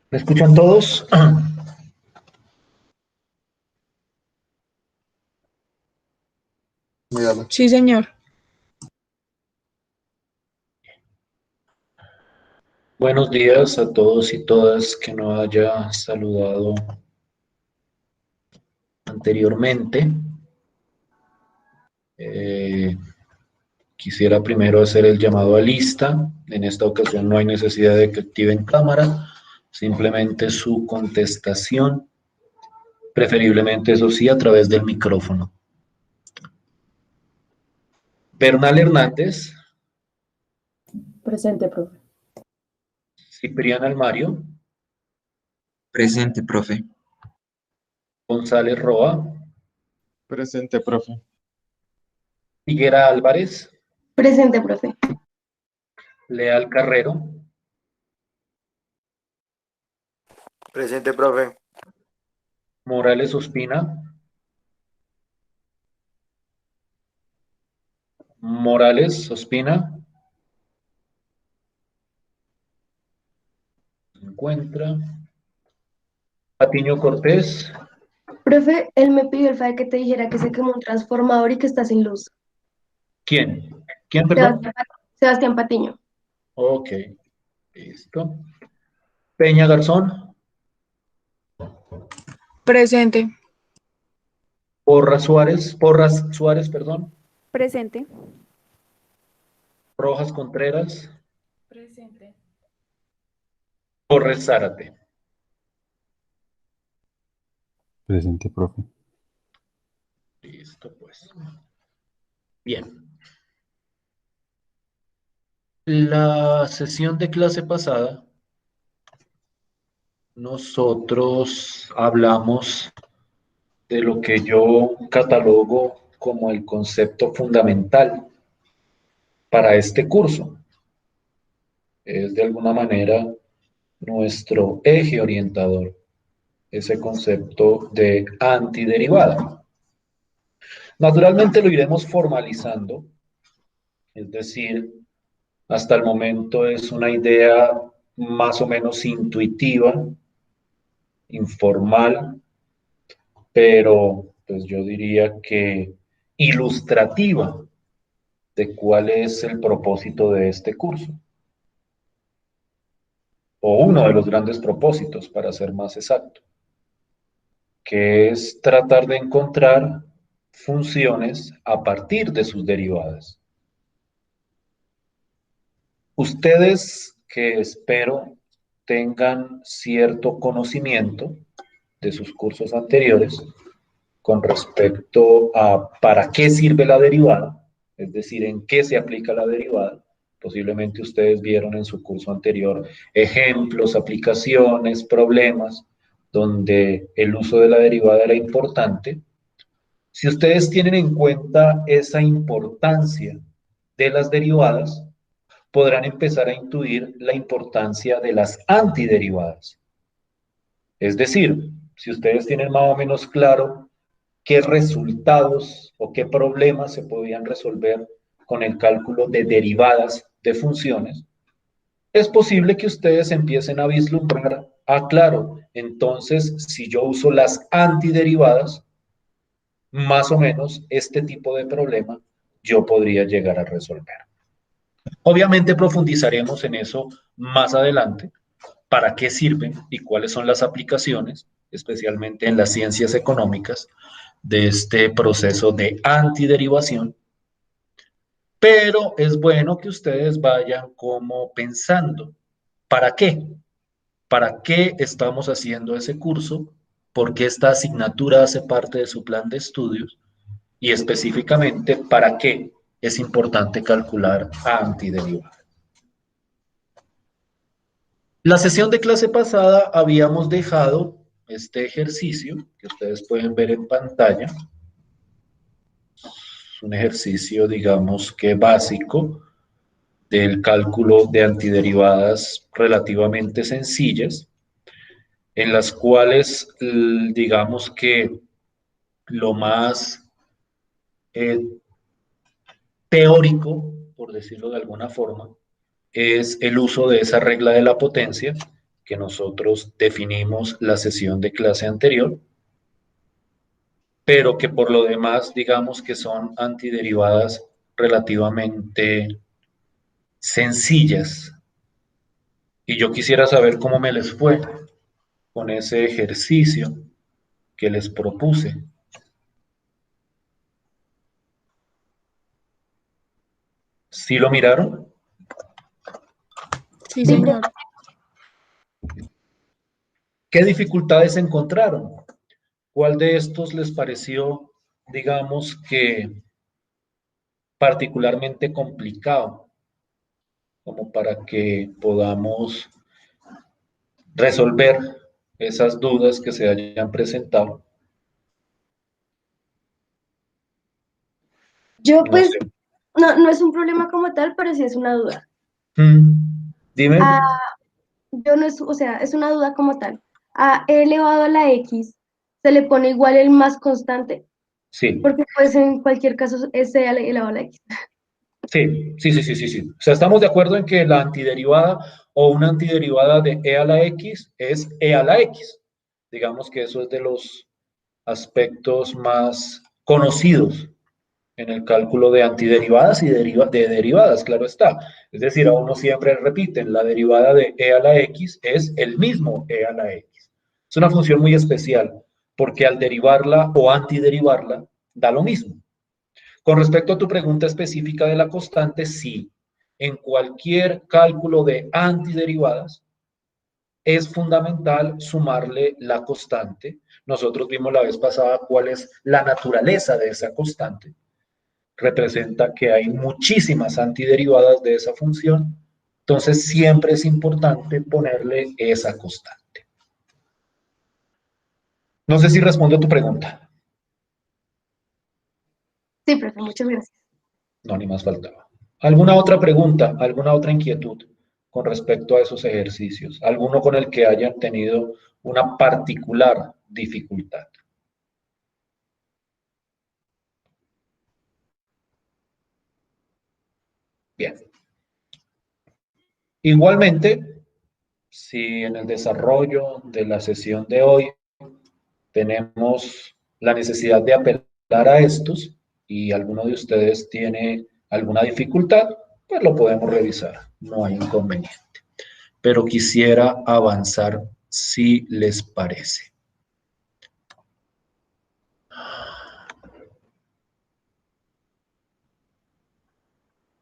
¿Me escuchan todos? Míralo. Sí, señor. Buenos días a todos y todas que no haya saludado anteriormente. Eh, Quisiera primero hacer el llamado a lista. En esta ocasión no hay necesidad de que activen cámara, simplemente su contestación, preferiblemente eso sí, a través del micrófono. Bernal Hernández, Presente, profe. Ciprián Almario, Presente, profe. González Roa, Presente, profe. Higuera Álvarez, Presente, profe. Leal Carrero, Presente, profe. Morales Ospina, Morales Ospina, se encuentra. Patiño Cortés, Profe, él me pidió el favor que te dijera que se quemó un transformador y que está sin luz. ¿quién? ¿Quién, perdón? Sebastián Patiño. Ok, listo. Peña Garzón, Presente. Porras Suárez, perdón. Presente. Rojas Contreras, Presente. Torres Zárate. Presente, profe. Listo, pues. Bien. La sesión de clase pasada, nosotros hablamos de lo que yo catalogo como el concepto fundamental para este curso. Es de alguna manera nuestro eje orientador, ese concepto de antiderivada. Naturalmente lo iremos formalizando, es decir, hasta el momento es una idea más o menos intuitiva, informal, pero pues yo diría que ilustrativa de cuál es el propósito de este curso, o uno de los grandes propósitos, para ser más exacto, que es tratar de encontrar funciones a partir de sus derivadas. Ustedes, que espero tengan cierto conocimiento de sus cursos anteriores con respecto a para qué sirve la derivada, es decir, en qué se aplica la derivada. Posiblemente ustedes vieron en su curso anterior ejemplos, aplicaciones, problemas, donde el uso de la derivada era importante. Si ustedes tienen en cuenta esa importancia de las derivadas, podrán empezar a intuir la importancia de las antiderivadas. Es decir, si ustedes tienen más o menos claro qué resultados o qué problemas se podían resolver con el cálculo de derivadas de funciones, es posible que ustedes empiecen a vislumbrar, claro, entonces si yo uso las antiderivadas, más o menos este tipo de problema yo podría llegar a resolver. Obviamente profundizaremos en eso más adelante, para qué sirven y cuáles son las aplicaciones, especialmente en las ciencias económicas, de este proceso de antiderivación. Pero es bueno que ustedes vayan como pensando, ¿para qué? ¿Para qué estamos haciendo ese curso? ¿Por qué esta asignatura hace parte de su plan de estudios? Y específicamente, ¿para qué es importante calcular antiderivadas? La sesión de clase pasada habíamos dejado este ejercicio que ustedes pueden ver en pantalla. Es un ejercicio, digamos que básico, del cálculo de antiderivadas relativamente sencillas, en las cuales, digamos que lo más eh, teórico, por decirlo de alguna forma, es el uso de esa regla de la potencia, que nosotros definimos la sesión de clase anterior, pero que por lo demás digamos que son antiderivadas relativamente sencillas. Y yo quisiera saber cómo me les fue con ese ejercicio que les propuse. ¿Sí lo miraron? Sí, señor. ¿Qué dificultades encontraron? ¿Cuál de estos les pareció, digamos que, particularmente complicado, como para que podamos resolver esas dudas que se hayan presentado? Yo No pues, sé. no es un problema como tal, pero sí es una duda. Dime. Ah, yo no es, o sea, es una duda como tal. A e elevado a la x, ¿se le pone igual el más constante? Sí, Porque pues en cualquier caso es e elevado a la x. sí. O sea, estamos de acuerdo en que la antiderivada o una antiderivada de e a la x es e a la x. Digamos que eso es de los aspectos más conocidos en el cálculo de antiderivadas y de derivadas, claro está. Es decir, a uno siempre repiten, la derivada de e a la x es el mismo e a la x. Es una función muy especial, porque al derivarla o antiderivarla, da lo mismo. Con respecto a tu pregunta específica de la constante, sí. En cualquier cálculo de antiderivadas, es fundamental sumarle la constante. Nosotros vimos la vez pasada cuál es la naturaleza de esa constante. Representa que hay muchísimas antiderivadas de esa función, entonces siempre es importante ponerle esa constante. No sé si respondo a tu pregunta. Sí, profe, muchas gracias. No, ni más faltaba. ¿Alguna otra pregunta, alguna otra inquietud con respecto a esos ejercicios? ¿Alguno con el que hayan tenido una particular dificultad? Bien. Igualmente, si en el desarrollo de la sesión de hoy tenemos la necesidad de apelar a estos y alguno de ustedes tiene alguna dificultad, pues lo podemos revisar, no hay inconveniente. Pero quisiera avanzar si les parece.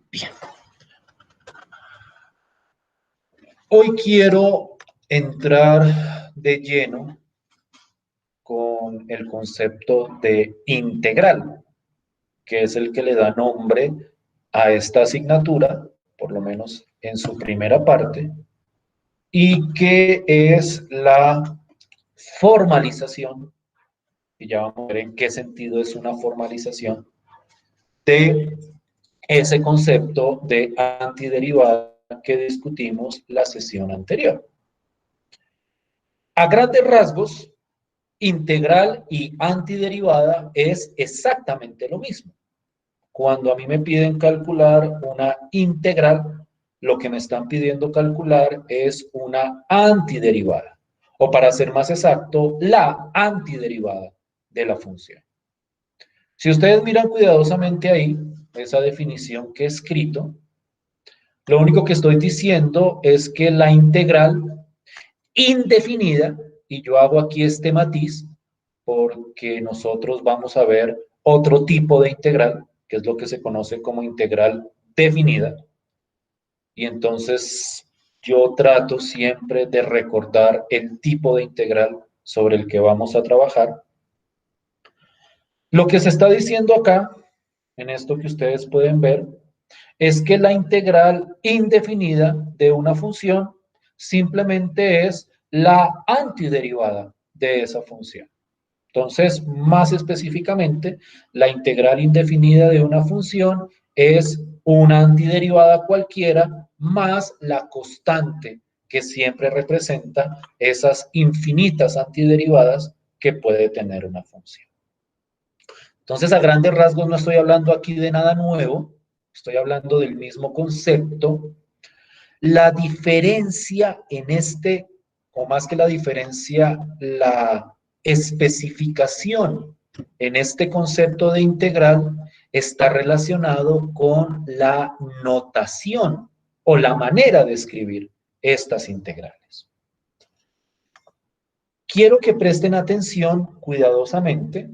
Bien. Hoy quiero entrar de lleno con el concepto de integral, que es el que le da nombre a esta asignatura, por lo menos en su primera parte, y que es la formalización, y ya vamos a ver en qué sentido es una formalización, de ese concepto de antiderivada que discutimos la sesión anterior. A grandes rasgos, integral y antiderivada es exactamente lo mismo. Cuando a mí me piden calcular una integral, lo que me están pidiendo calcular es una antiderivada, o para ser más exacto, la antiderivada de la función. Si ustedes miran cuidadosamente ahí, esa definición que he escrito, lo único que estoy diciendo es que la integral indefinida, y yo hago aquí este matiz porque nosotros vamos a ver otro tipo de integral, que es lo que se conoce como integral definida, y entonces yo trato siempre de recordar el tipo de integral sobre el que vamos a trabajar. Lo que se está diciendo acá, en esto que ustedes pueden ver, es que la integral indefinida de una función simplemente es la antiderivada de esa función. Entonces, más específicamente, la integral indefinida de una función es una antiderivada cualquiera más la constante que siempre representa esas infinitas antiderivadas que puede tener una función. Entonces, a grandes rasgos no estoy hablando aquí de nada nuevo, estoy hablando del mismo concepto. La diferencia en este o más que la diferencia, la especificación en este concepto de integral está relacionado con la notación o la manera de escribir estas integrales. Quiero que presten atención cuidadosamente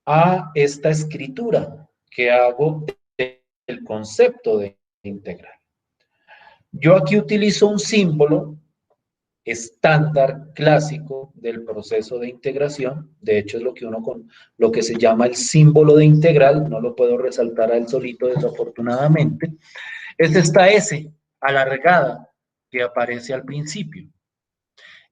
a esta escritura que hago del concepto de integral. Yo aquí utilizo un símbolo estándar clásico del proceso de integración. De hecho, es lo que uno con lo que se llama el símbolo de integral, no lo puedo resaltar a él solito desafortunadamente. Es esta S alargada que aparece al principio.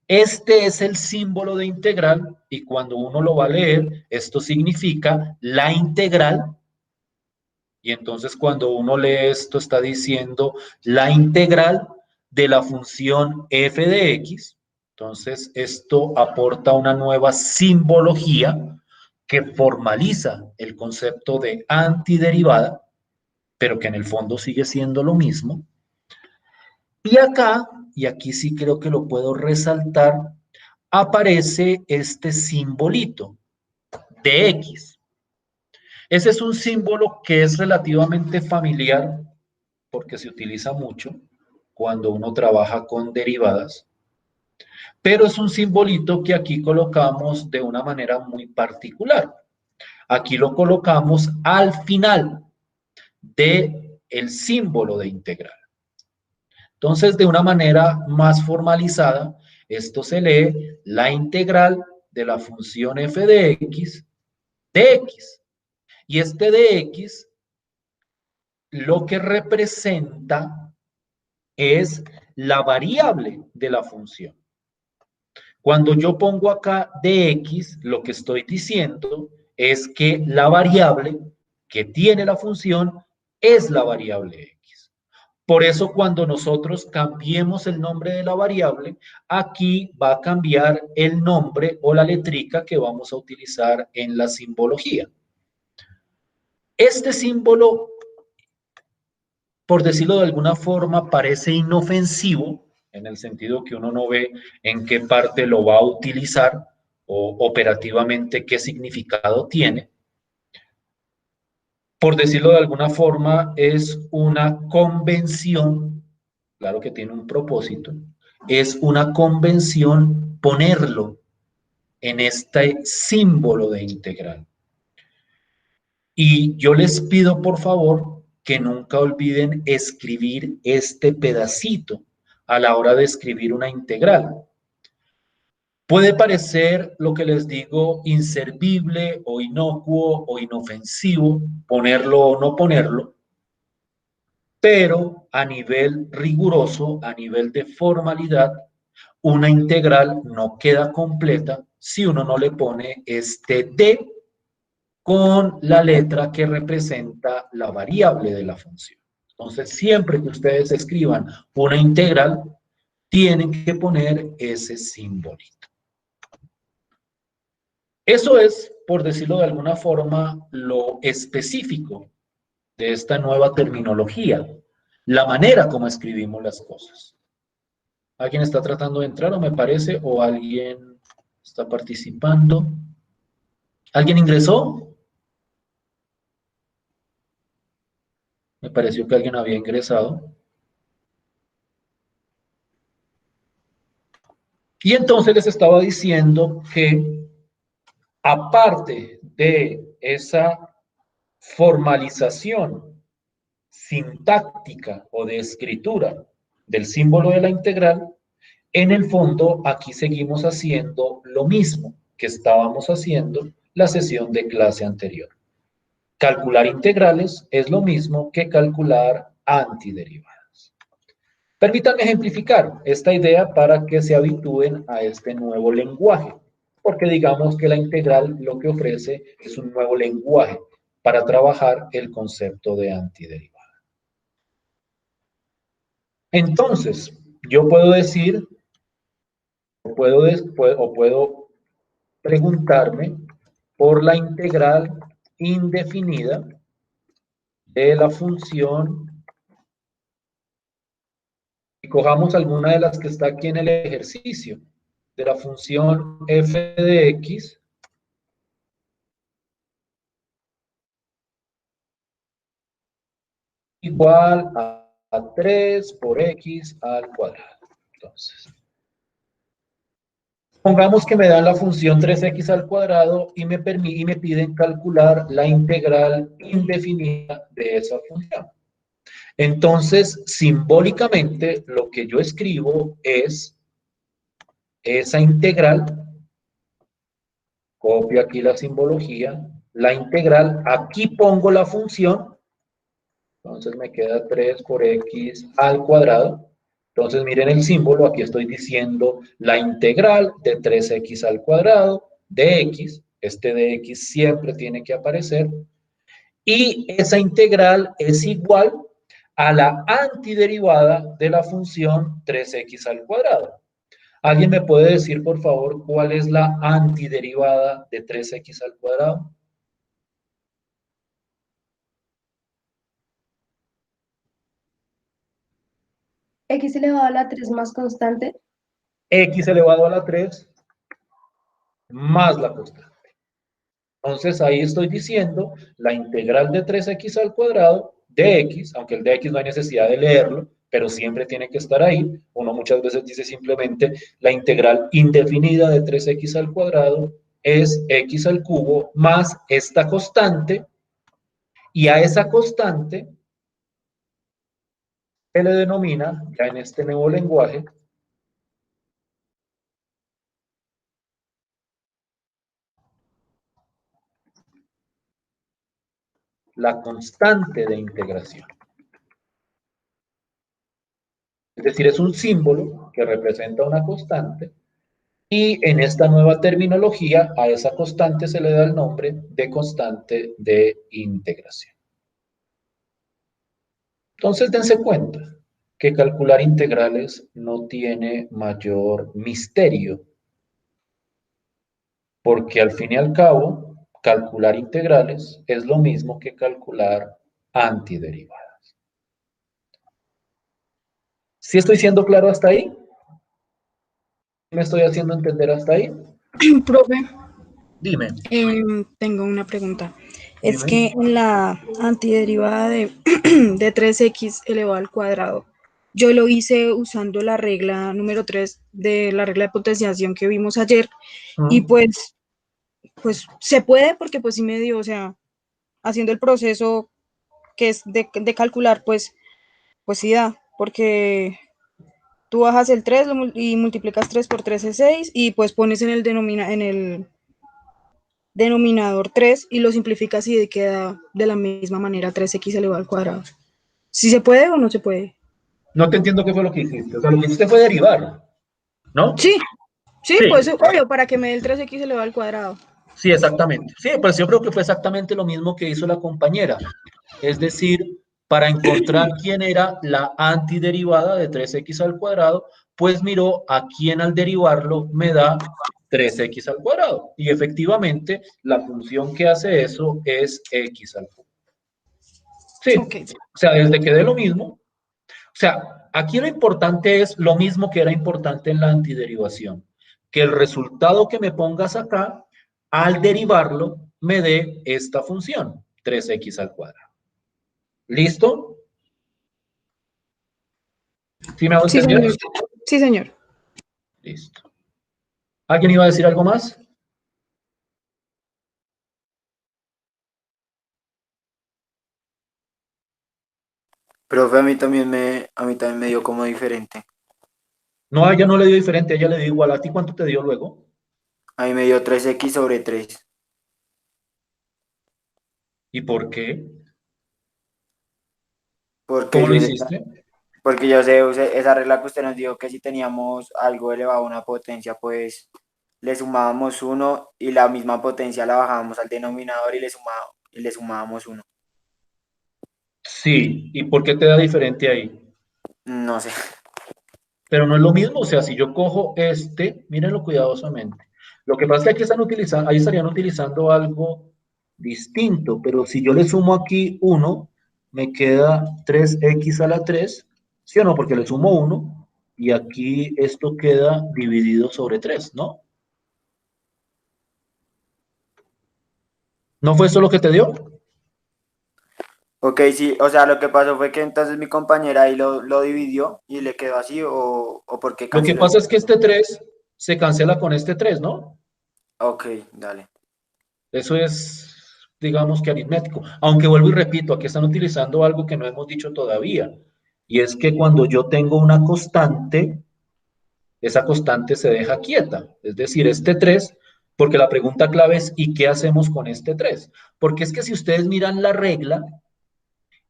Este es el símbolo de integral y cuando uno lo va a leer, esto significa la integral. Y entonces cuando uno lee esto está diciendo la integral de la función f de x. Entonces esto aporta una nueva simbología que formaliza el concepto de antiderivada, pero que en el fondo sigue siendo lo mismo. Y acá, y aquí sí creo que lo puedo resaltar, aparece este simbolito de x. Ese es un símbolo que es relativamente familiar porque se utiliza mucho cuando uno trabaja con derivadas, pero es un simbolito que aquí colocamos de una manera muy particular. Aquí lo colocamos al final del símbolo de integral. Entonces, de una manera más formalizada, esto se lee la integral de la función f de x. Y este de x lo que representa es la variable de la función. Cuando yo pongo acá dx, lo que estoy diciendo es que la variable que tiene la función es la variable x. Por eso cuando nosotros cambiemos el nombre de la variable, aquí va a cambiar el nombre o la letrica que vamos a utilizar en la simbología. Este símbolo, por decirlo de alguna forma, parece inofensivo, en el sentido que uno no ve en qué parte lo va a utilizar o operativamente qué significado tiene. Por decirlo de alguna forma, es una convención, claro que tiene un propósito, es una convención ponerlo en este símbolo de integral. Y yo les pido, por favor, que nunca olviden escribir este pedacito a la hora de escribir una integral. Puede parecer, lo que les digo, inservible o inocuo o inofensivo ponerlo o no ponerlo, pero a nivel riguroso, a nivel de formalidad, una integral no queda completa si uno no le pone este D con la letra que representa la variable de la función. Entonces, siempre que ustedes escriban una integral, tienen que poner ese simbolito. Eso es, por decirlo de alguna forma, lo específico de esta nueva terminología, la manera como escribimos las cosas. ¿Alguien está tratando de entrar o me parece? ¿O alguien está participando? ¿Alguien ingresó? Me pareció que alguien había ingresado. Y entonces les estaba diciendo que aparte de esa formalización sintáctica o de escritura del símbolo de la integral, en el fondo aquí seguimos haciendo lo mismo que estábamos haciendo la sesión de clase anterior. Calcular integrales es lo mismo que calcular antiderivadas. Permítanme ejemplificar esta idea para que se habitúen a este nuevo lenguaje, porque digamos que la integral lo que ofrece es un nuevo lenguaje para trabajar el concepto de antiderivada. Entonces, yo puedo decir, o puedo preguntarme por la integral indefinida de la función, y cojamos alguna de las que está aquí en el ejercicio, de la función f de x igual a 3 por x al cuadrado. Entonces, pongamos que me dan la función 3x al cuadrado y me piden calcular la integral indefinida de esa función. Entonces, simbólicamente, lo que yo escribo es esa integral, copio aquí la simbología, la integral, aquí pongo la función, entonces me queda 3 por x al cuadrado. Entonces miren el símbolo, aquí estoy diciendo la integral de 3x al cuadrado de x, este de x siempre tiene que aparecer, y esa integral es igual a la antiderivada de la función 3x al cuadrado. ¿Alguien me puede decir, por favor, cuál es la antiderivada de 3x al cuadrado? X elevado a la 3 más constante. X elevado a la 3 más la constante. Entonces ahí estoy diciendo la integral de 3x al cuadrado de x, aunque el de x no hay necesidad de leerlo, pero siempre tiene que estar ahí. Uno muchas veces dice simplemente la integral indefinida de 3x al cuadrado es x al cubo más esta constante, y a esa constante se le denomina, ya en este nuevo lenguaje, la constante de integración. Es decir, es un símbolo que representa una constante, y en esta nueva terminología a esa constante se le da el nombre de constante de integración. Entonces dense cuenta que calcular integrales no tiene mayor misterio, porque al fin y al cabo, calcular integrales es lo mismo que calcular antiderivadas. ¿Sí estoy siendo claro hasta ahí? ¿Me estoy haciendo entender hasta ahí? Profe, Dime. tengo una pregunta. Es Dime. que en la antiderivada de 3x elevado al cuadrado, yo lo hice usando la regla número 3 de la regla de potenciación que vimos ayer, y pues se puede, porque pues sí me dio, o sea, haciendo el proceso que es de calcular, pues sí da, porque tú bajas el 3 y multiplicas 3 por 3 es 6, y pues pones en el denominador 3 y lo simplificas y queda de la misma manera 3x elevado al cuadrado. ¿Sí se puede o no se puede? No te entiendo qué fue lo que hiciste. O sea, lo que hiciste fue derivar, ¿no? Sí, Sí. pues obvio, para que me dé el 3x elevado al cuadrado. Sí, exactamente. Sí, pues yo creo que fue exactamente lo mismo que hizo la compañera. Es decir, para encontrar quién era la antiderivada de 3x al cuadrado, pues miró a quién al derivarlo me da 3x al cuadrado. Y efectivamente, la función que hace eso es x al cubo. Sí, Okay. o sea, desde que dé lo mismo. O sea, aquí lo importante es lo mismo que era importante en la antiderivación, que el resultado que me pongas acá, al derivarlo, me dé esta función, 3x al cuadrado. ¿Listo? ¿Sí me hago Sí, entender? señor. Sí, señor. Listo. ¿Alguien iba a decir algo más? Profe, a mí también me dio como diferente. No, a ella no le dio diferente, a ella le dio igual. ¿A ti cuánto te dio luego? A mí me dio 3x sobre 3. ¿Y por qué? Porque ¿Cómo lo yo, hiciste? porque yo sé, esa regla que usted nos dijo que si teníamos algo elevado a una potencia, pues le sumábamos 1 y la misma potencia la bajábamos al denominador y le sumábamos 1. Sí. ¿Y por qué te da diferente ahí? No sé. Pero no es lo mismo, o sea, si yo cojo este, mírenlo cuidadosamente. Lo que pasa es que aquí están utilizando, ahí estarían utilizando algo distinto, pero si yo le sumo aquí 1, me queda 3x a la 3, ¿sí o no? Porque le sumo 1, y aquí esto queda dividido sobre 3, ¿no? ¿No fue eso lo que te dio? Ok, sí, o sea, lo que pasó fue que entonces mi compañera ahí lo dividió y le quedó así, o por qué Lo que canceló el... pasa es que este 3 se cancela con este 3, ¿no? Ok, dale. Eso es, digamos que aritmético. Aunque vuelvo y repito, aquí están utilizando algo que no hemos dicho todavía. Y es que cuando yo tengo una constante, esa constante se deja quieta. Es decir, este 3, porque la pregunta clave es, ¿y qué hacemos con este 3? Porque es que si ustedes miran la regla,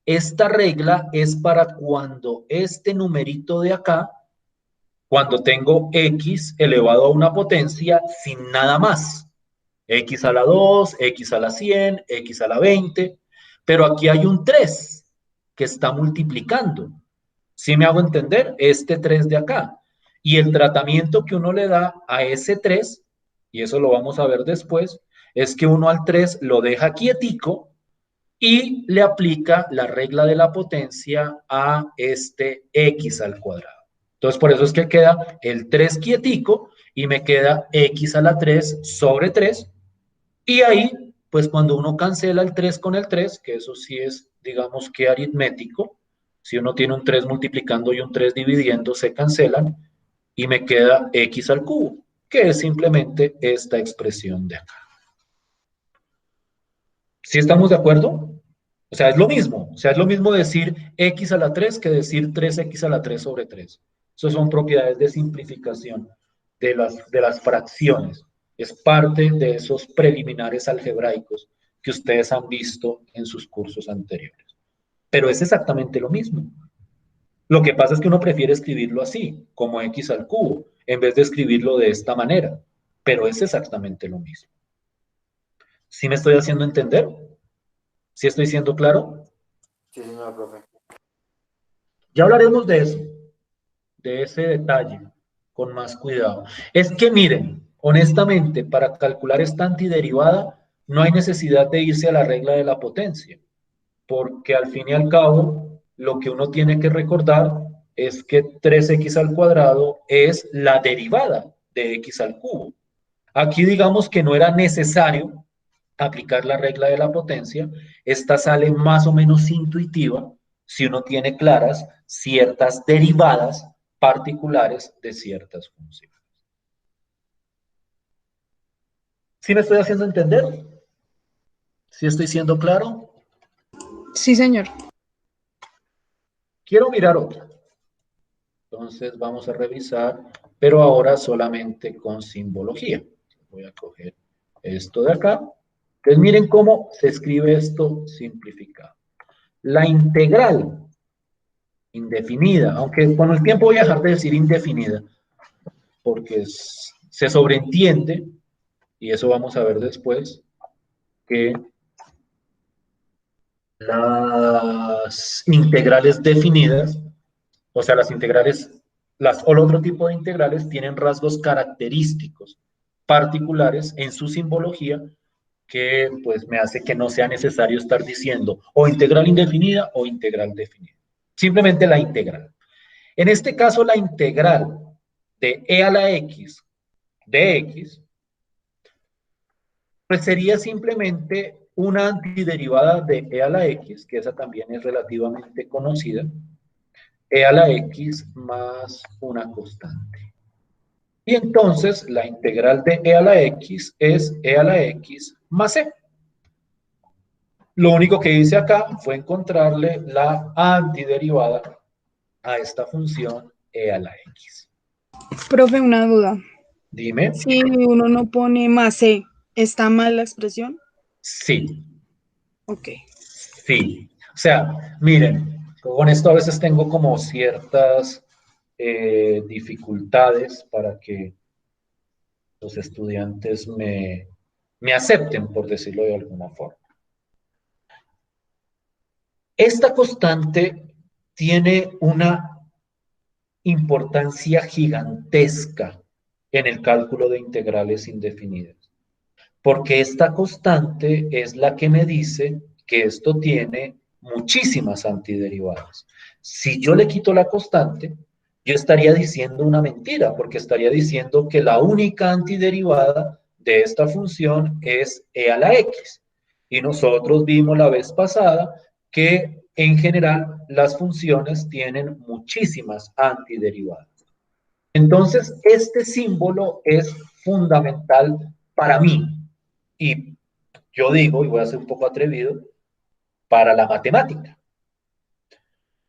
esta regla es para cuando este numerito de acá, cuando tengo x elevado a una potencia sin nada más. X a la 2, X a la 100, X a la 20, pero aquí hay un 3 que está multiplicando. ¿Sí me hago entender? Este 3 de acá. Y el tratamiento que uno le da a ese 3, y eso lo vamos a ver después, es que uno al 3 lo deja quietico y le aplica la regla de la potencia a este X al cuadrado. Entonces, por eso es que queda el 3 quietico y me queda X a la 3 sobre 3. Y ahí, pues cuando uno cancela el 3 con el 3, que eso sí es, digamos que aritmético, si uno tiene un 3 multiplicando y un 3 dividiendo, se cancelan y me queda x al cubo, que es simplemente esta expresión de acá. ¿Sí estamos de acuerdo? O sea, es lo mismo. O sea, es lo mismo decir x a la 3 que decir 3x a la 3 sobre 3. Esas son propiedades de simplificación de las fracciones. Es parte de esos preliminares algebraicos que ustedes han visto en sus cursos anteriores. Pero es exactamente lo mismo. Lo que pasa es que uno prefiere escribirlo así, como x al cubo, en vez de escribirlo de esta manera. Pero es exactamente lo mismo. ¿Sí me estoy haciendo entender? ¿Sí estoy siendo claro? Sí, señor profe. Ya hablaremos de eso, de ese detalle, con más cuidado. Es que miren, honestamente, para calcular esta antiderivada, no hay necesidad de irse a la regla de la potencia, porque al fin y al cabo, lo que uno tiene que recordar es que 3x al cuadrado es la derivada de x al cubo. Aquí digamos que no era necesario aplicar la regla de la potencia. Esta sale más o menos intuitiva si uno tiene claras ciertas derivadas particulares de ciertas funciones. ¿Sí me estoy haciendo entender? ¿Sí estoy siendo claro? Sí, señor. Quiero mirar otra. Entonces vamos a revisar, pero ahora solamente con simbología. Voy a coger esto de acá. Entonces miren cómo se escribe esto simplificado. La integral indefinida, aunque con el tiempo voy a dejar de decir indefinida, porque se sobreentiende, y eso vamos a ver después, que las integrales definidas, o sea, las integrales, o el otro tipo de integrales tienen rasgos característicos particulares en su simbología que pues me hace que no sea necesario estar diciendo o integral indefinida o integral definida. Simplemente la integral. En este caso, la integral de e a la x de x, pues sería simplemente una antiderivada de e a la x, que esa también es relativamente conocida, e a la x más una constante. Y entonces la integral de e a la x es e a la x más e. Lo único que hice acá fue encontrarle la antiderivada a esta función e a la x. Profe, una duda. Dime. Si uno no pone más C, ¿está mal la expresión? Sí, Ok. sí. O sea, miren, con esto a veces tengo como ciertas dificultades para que los estudiantes me acepten, por decirlo de alguna forma. Esta constante tiene una importancia gigantesca en el cálculo de integrales indefinidas, porque esta constante es la que me dice que esto tiene muchísimas antiderivadas. Si yo le quito la constante, yo estaría diciendo una mentira, porque estaría diciendo que la única antiderivada de esta función es e a la x. Y nosotros vimos la vez pasada que en general las funciones tienen muchísimas antiderivadas. Entonces, este símbolo es fundamental para mí. Y yo digo, y voy a ser un poco atrevido, para la matemática.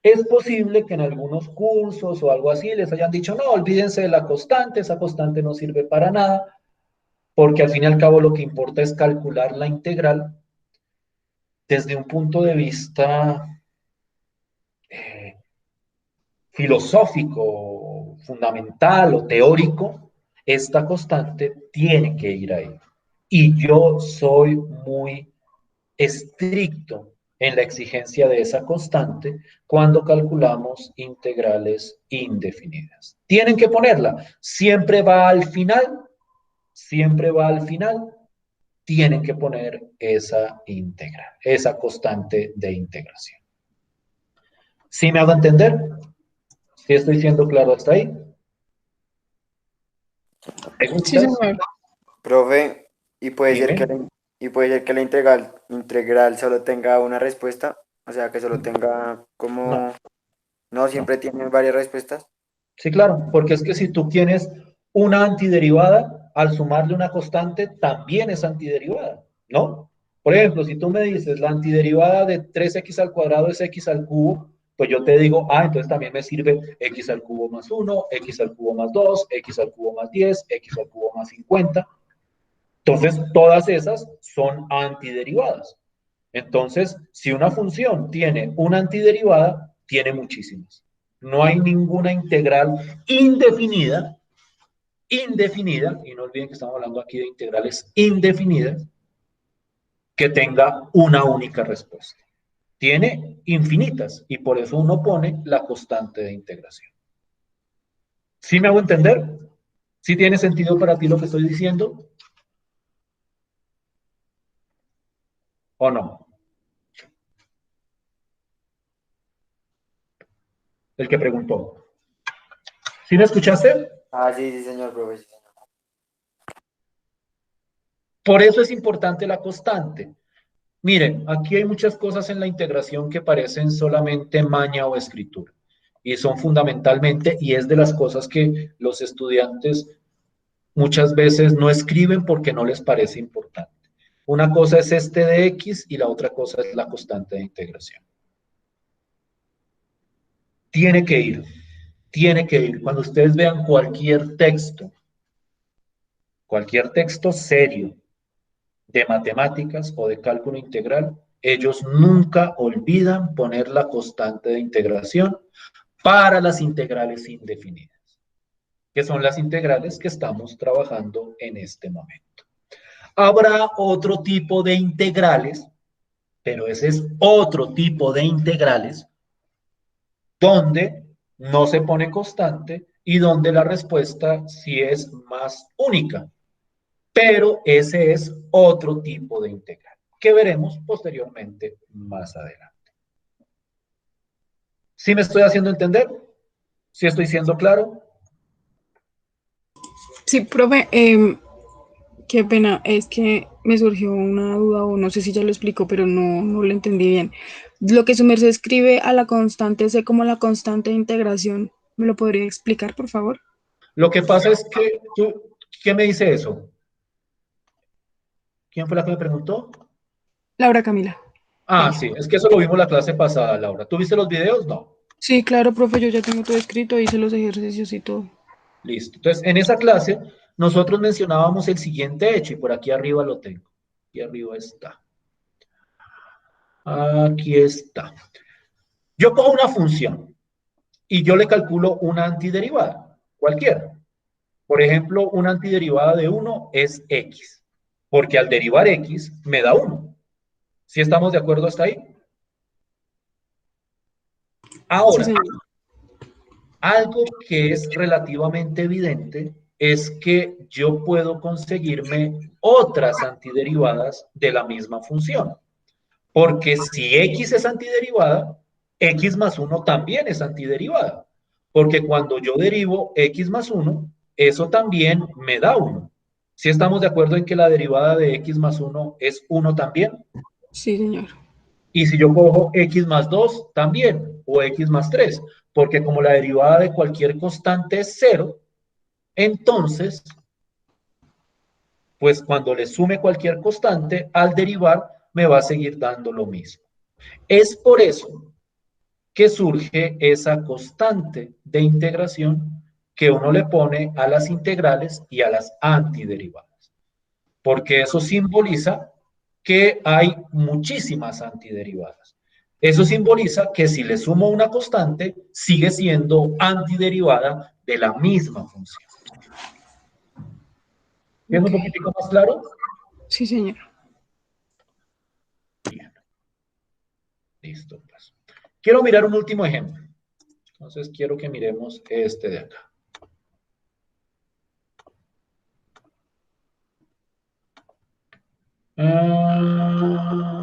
Es posible que en algunos cursos o algo así les hayan dicho, no, olvídense de la constante, esa constante no sirve para nada, porque al fin y al cabo lo que importa es calcular la integral desde un punto de vista filosófico, fundamental o teórico. Esta constante tiene que ir ahí. Y yo soy muy estricto en la exigencia de esa constante cuando calculamos integrales indefinidas. Tienen que ponerla. Siempre va al final, siempre va al final. Tienen que poner esa integral, esa constante de integración. ¿Sí me hago entender? ¿Sí estoy siendo claro hasta ahí? ¿Preguntas? Sí, señor. Profe, y puede ser Dime. que la integral solo tenga una respuesta, o sea, que solo tenga como... No. No, siempre tiene varias respuestas. Sí, claro, porque es que si tú tienes una antiderivada, al sumarle una constante, también es antiderivada, ¿no? Por ejemplo, si tú me dices la antiderivada de 3x al cuadrado es x al cubo, pues yo te digo, entonces también me sirve x al cubo más 1, x al cubo más 2, x al cubo más 10, x al cubo más 50. Entonces, todas esas son antiderivadas. Entonces, si una función tiene una antiderivada, tiene muchísimas. No hay ninguna integral indefinida, y no olviden que estamos hablando aquí de integrales indefinidas, que tenga una única respuesta. Tiene infinitas, y por eso uno pone la constante de integración. ¿Sí me hago entender? ¿Sí tiene sentido para ti lo que estoy diciendo? ¿O no? El que preguntó. ¿Sí me escuchaste? Sí, sí, señor, profe. Sí, señor. Por eso es importante la constante. Miren, aquí hay muchas cosas en la integración que parecen solamente maña o escritura. Y son fundamentalmente, y es de las cosas que los estudiantes muchas veces no escriben porque no les parece importante. Una cosa es este de X y la otra cosa es la constante de integración. Tiene que ir, tiene que ir. Cuando ustedes vean cualquier texto serio de matemáticas o de cálculo integral, ellos nunca olvidan poner la constante de integración para las integrales indefinidas, que son las integrales que estamos trabajando en este momento. Habrá otro tipo de integrales, pero ese es otro tipo de integrales donde no se pone constante y donde la respuesta sí es más única. Pero ese es otro tipo de integral que veremos posteriormente más adelante. ¿Sí me estoy haciendo entender? ¿Sí estoy siendo claro? Sí, profe, qué pena, es que me surgió una duda o no sé si ya lo explico, pero no lo entendí bien. Lo que su merced escribe a la constante C como la constante de integración, ¿me lo podría explicar, por favor? Lo que pasa es que tú, ¿quién me dice eso? ¿Quién fue la que me preguntó? Laura Camila. Sí, es que eso lo vimos la clase pasada, Laura. ¿Tú viste los videos? No. Sí, claro, profe, yo ya tengo todo escrito, hice los ejercicios y todo. Listo. Entonces, en esa clase, nosotros mencionábamos el siguiente hecho, y por aquí arriba lo tengo. Aquí arriba está. Aquí está. Yo cojo una función y yo le calculo una antiderivada, cualquiera. Por ejemplo, una antiderivada de 1 es x, porque al derivar x me da 1. ¿Sí estamos de acuerdo hasta ahí? Sí, Ahora, señor. algo que es relativamente evidente es que yo puedo conseguirme otras antiderivadas de la misma función. Porque si x es antiderivada, x más 1 también es antiderivada. porque cuando yo derivo x más 1, eso también me da 1. ¿Sí estamos de acuerdo en que la derivada de x más 1 es 1 también? Sí, señor. Y si yo cojo x más 2, también, o x más 3, porque como la derivada de cualquier constante es 0, entonces, pues cuando le sume cualquier constante, al derivar, me va a seguir dando lo mismo. Es por eso que surge esa constante de integración que uno le pone a las integrales y a las antiderivadas, porque eso simboliza que hay muchísimas antiderivadas. Eso simboliza que si le sumo una constante, sigue siendo antiderivada de la misma función. ¿Es un poquitico más claro? Sí, señor. Bien. Listo, pues. Quiero mirar un último ejemplo. Entonces quiero que miremos este de acá.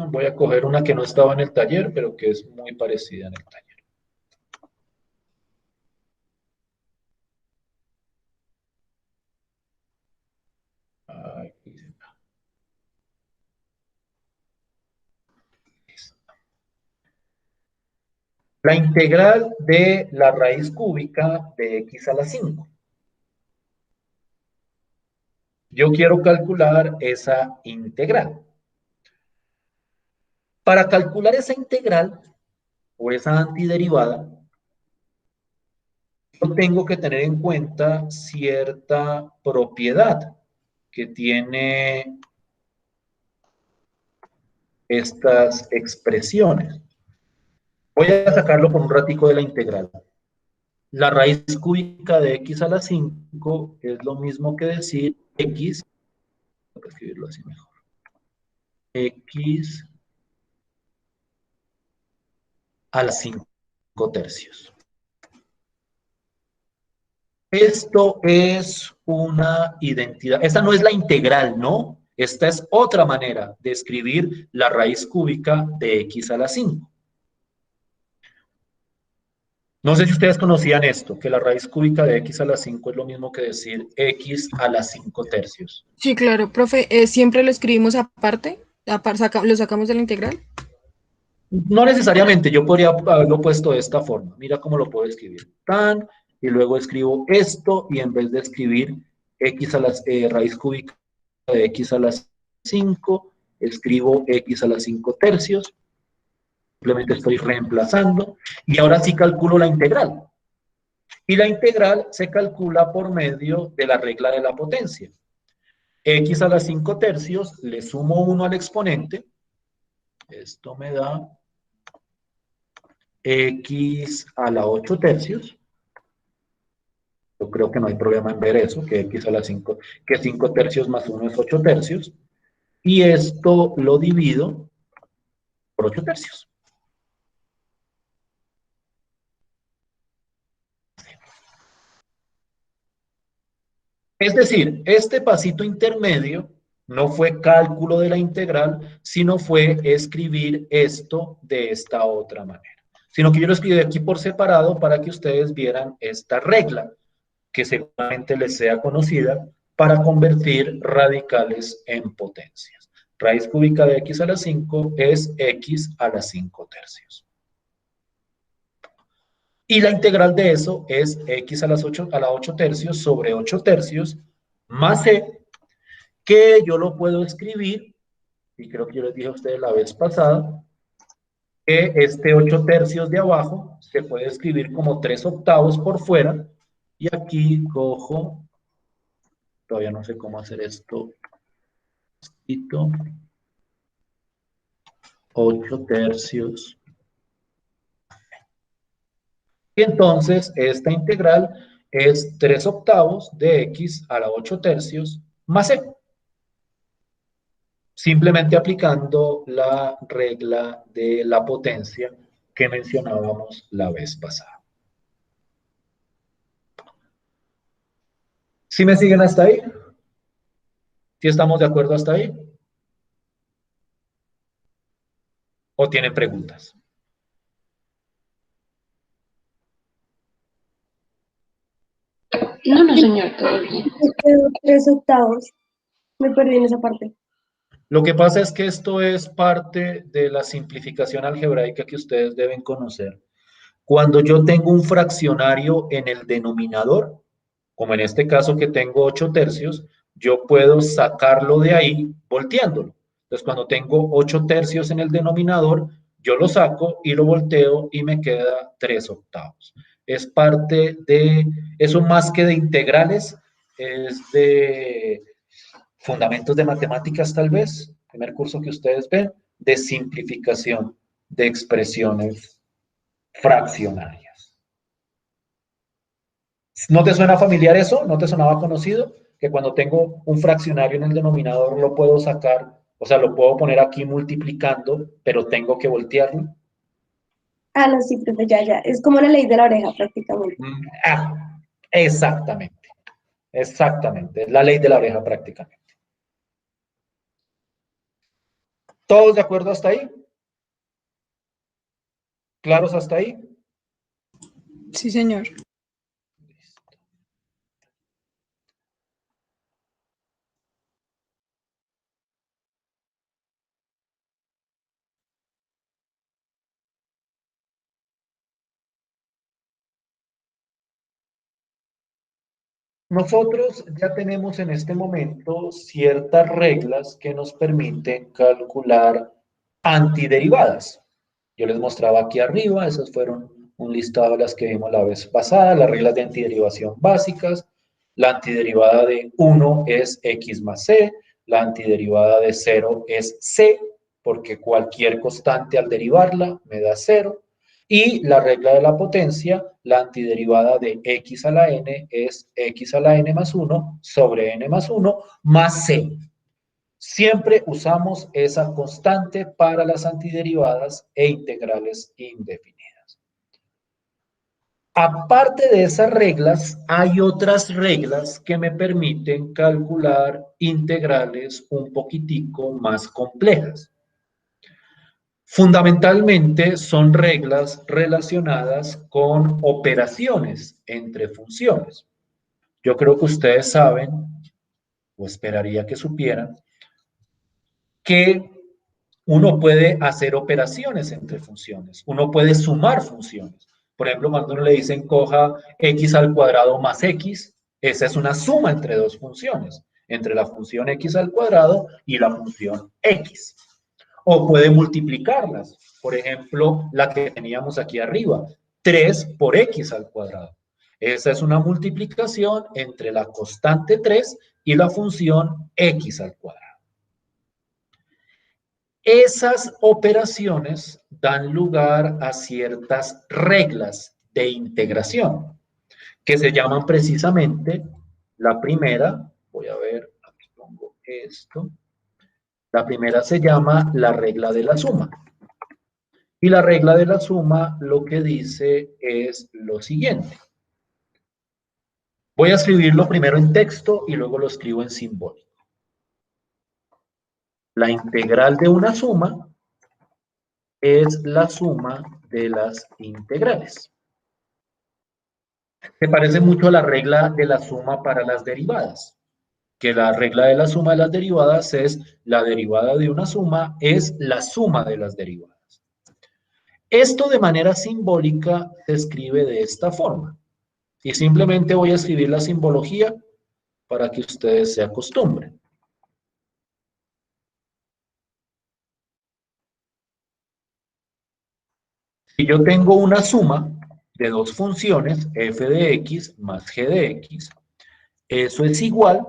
Voy a coger una que no estaba en el taller, pero que es muy parecida en el taller. Aquí está. La integral de la raíz cúbica de x a la 5. Yo quiero calcular esa integral. Para calcular esa integral o esa antiderivada, yo tengo que tener en cuenta cierta propiedad que tiene estas expresiones. Voy a sacarlo por un ratico de la integral. La raíz cúbica de x a la 5 es lo mismo que decir x, voy a escribirlo así mejor, x a la 5 tercios. Esto es una identidad. Esta no es la integral, ¿no? Esta es otra manera de escribir la raíz cúbica de x a la 5. No sé si ustedes conocían esto, que la raíz cúbica de x a la 5 es lo mismo que decir x a la 5 tercios. Sí, claro, profe. ¿Siempre lo escribimos aparte? ¿Lo sacamos de la integral? No necesariamente, yo podría haberlo puesto de esta forma. Mira cómo lo puedo escribir. Tan, y luego escribo esto, y en vez de escribir x a la raíz cúbica de x a la 5, escribo x a la 5 tercios. Simplemente estoy reemplazando. Y ahora sí calculo la integral. Y la integral se calcula por medio de la regla de la potencia. X a la 5 tercios, le sumo 1 al exponente. Esto me da x a la 8 tercios. Yo creo que no hay problema en ver eso, que x a la 5, que 5 tercios más 1 es 8 tercios. Y esto lo divido por 8 tercios. Es decir, este pasito intermedio no fue cálculo de la integral, sino fue escribir esto de esta otra manera. Sino que yo lo escribí aquí por separado para que ustedes vieran esta regla, que seguramente les sea conocida, para convertir radicales en potencias. Raíz cúbica de x a la 5 es x a la 5 tercios. Y la integral de eso es x a la 8 tercios sobre 8 tercios más c, que yo lo puedo escribir, y creo que yo les dije a ustedes la vez pasada, que este 8 tercios de abajo se puede escribir como 3 octavos por fuera, y aquí cojo, todavía no sé cómo hacer esto, 8 tercios. Y entonces esta integral es 3 octavos de x a la 8 tercios más c. Simplemente aplicando la regla de la potencia que mencionábamos la vez pasada. ¿Sí me siguen hasta ahí? ¿Sí estamos de acuerdo hasta ahí? ¿O tienen preguntas? No, no, señor, todo bien. Me quedo 3/8. Me perdí en esa parte. Lo que pasa es que esto es parte de la simplificación algebraica que ustedes deben conocer. Cuando yo tengo un fraccionario en el denominador, como en este caso que tengo 8 tercios, yo puedo sacarlo de ahí volteándolo. Entonces, cuando tengo 8 tercios en el denominador, yo lo saco y lo volteo y me queda 3/8. Es parte de, eso más que de integrales, es de fundamentos de matemáticas tal vez, primer curso que ustedes ven, de simplificación de expresiones fraccionarias. ¿No te suena familiar eso? ¿No te sonaba conocido? Que cuando tengo un fraccionario en el denominador lo puedo sacar, o sea, lo puedo poner aquí multiplicando, pero tengo que voltearlo. Ah, no, sí, profe, ya. Es como la ley de la oreja prácticamente. Exactamente, exactamente, es la ley de la oreja prácticamente. ¿Todos de acuerdo hasta ahí? ¿Claros hasta ahí? Sí, señor. Nosotros ya tenemos en este momento ciertas reglas que nos permiten calcular antiderivadas. Yo les mostraba aquí arriba, esas fueron un listado de las que vimos la vez pasada, las reglas de antiderivación básicas. La antiderivada de 1 es x más c, la antiderivada de 0 es c, porque cualquier constante al derivarla me da 0. Y la regla de la potencia, la antiderivada de x a la n es x a la n más 1 sobre n más 1 más c. Siempre usamos esa constante para las antiderivadas e integrales indefinidas. Aparte de esas reglas, hay otras reglas que me permiten calcular integrales un poquitico más complejas. Fundamentalmente son reglas relacionadas con operaciones entre funciones. Yo creo que ustedes saben, o esperaría que supieran, que uno puede hacer operaciones entre funciones, uno puede sumar funciones. Por ejemplo, cuando uno le dicen coja x al cuadrado más x, esa es una suma entre dos funciones, entre la función x al cuadrado y la función x. O puede multiplicarlas. Por ejemplo, la que teníamos aquí arriba, 3 por x al cuadrado. Esa es una multiplicación entre la constante 3 y la función x al cuadrado. Esas operaciones dan lugar a ciertas reglas de integración que se llaman precisamente, la primera, voy a ver, aquí pongo esto, la primera se llama la regla de la suma. Y la regla de la suma lo que dice es lo siguiente. Voy a escribirlo primero en texto y luego lo escribo en simbólico. La integral de una suma es la suma de las integrales. Se parece mucho a la regla de la suma para las derivadas, que la regla de la suma de las derivadas es la derivada de una suma es la suma de las derivadas. Esto de manera simbólica se escribe de esta forma. Y simplemente voy a escribir la simbología para que ustedes se acostumbren. Si yo tengo una suma de dos funciones, f de x más g de x, eso es igual,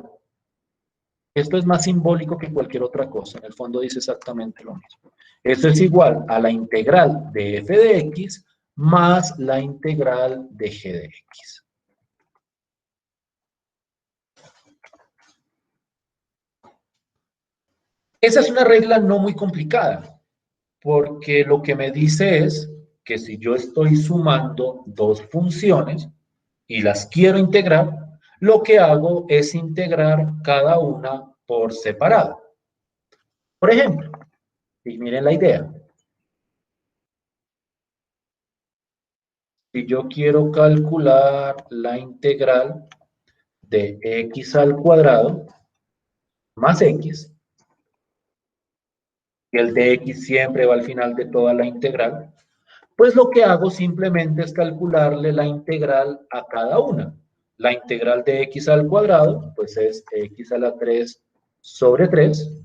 esto es más simbólico que cualquier otra cosa, en el fondo dice exactamente lo mismo. Eso es igual a la integral de f de x más la integral de g de x. Esa es una regla no muy complicada, porque lo que me dice es que si yo estoy sumando dos funciones y las quiero integrar, lo que hago es integrar cada una por separado. Por ejemplo, y miren la idea. Si yo quiero calcular la integral de x al cuadrado más x, y el de x siempre va al final de toda la integral, pues lo que hago simplemente es calcularle la integral a cada una. La integral de x al cuadrado, pues es x a la 3 sobre 3,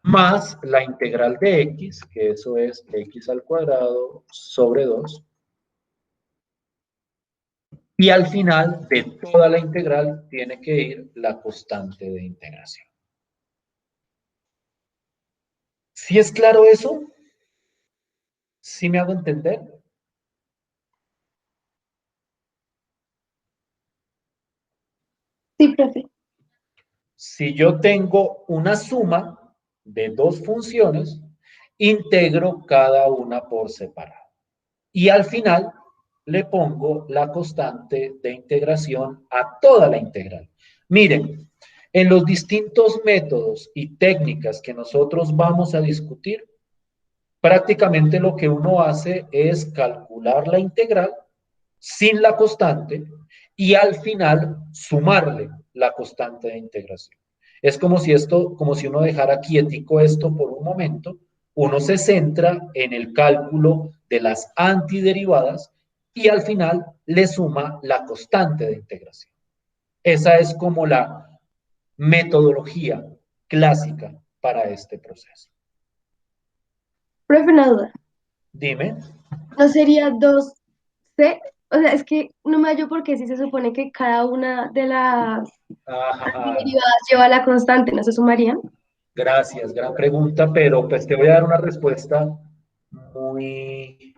más la integral de x, que eso es x al cuadrado sobre 2, y al final de toda la integral tiene que ir la constante de integración. ¿Sí es claro eso? ¿Sí me hago entender? Sí, profe. Si yo tengo una suma de dos funciones, integro cada una por separado. Y al final le pongo la constante de integración a toda la integral. Miren, en los distintos métodos y técnicas que nosotros vamos a discutir, prácticamente lo que uno hace es calcular la integral sin la constante y al final sumarle la constante de integración. Es como si uno dejara quietico esto por un momento, uno se centra en el cálculo de las antiderivadas y al final le suma la constante de integración. Esa es como la metodología clásica para este proceso. Profe, una duda. Dime. ¿No sería 2C? O sea, es que no me hallo porque si se supone que cada una de las derivadas lleva la constante, ¿no se sumarían? Gracias, gran pregunta, pero pues te voy a dar una respuesta muy,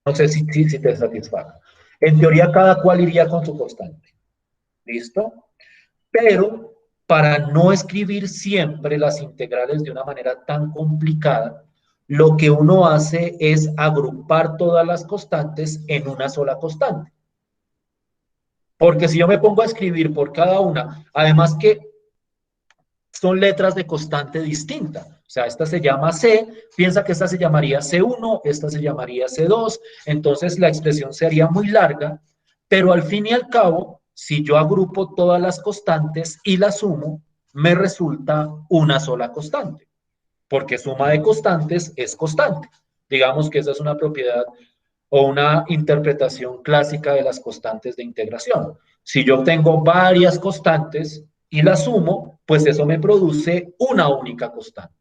no sé si te satisfaga. En teoría, cada cual iría con su constante. ¿Listo? Pero para no escribir siempre las integrales de una manera tan complicada, lo que uno hace es agrupar todas las constantes en una sola constante. Porque si yo me pongo a escribir por cada una, además que son letras de constante distinta. O sea, esta se llama C, piensa que esta se llamaría C1, esta se llamaría C2, entonces la expresión sería muy larga, pero al fin y al cabo, si yo agrupo todas las constantes y las sumo, me resulta una sola constante, porque suma de constantes es constante. Digamos que esa es una propiedad o una interpretación clásica de las constantes de integración. Si yo tengo varias constantes y las sumo, pues eso me produce una única constante.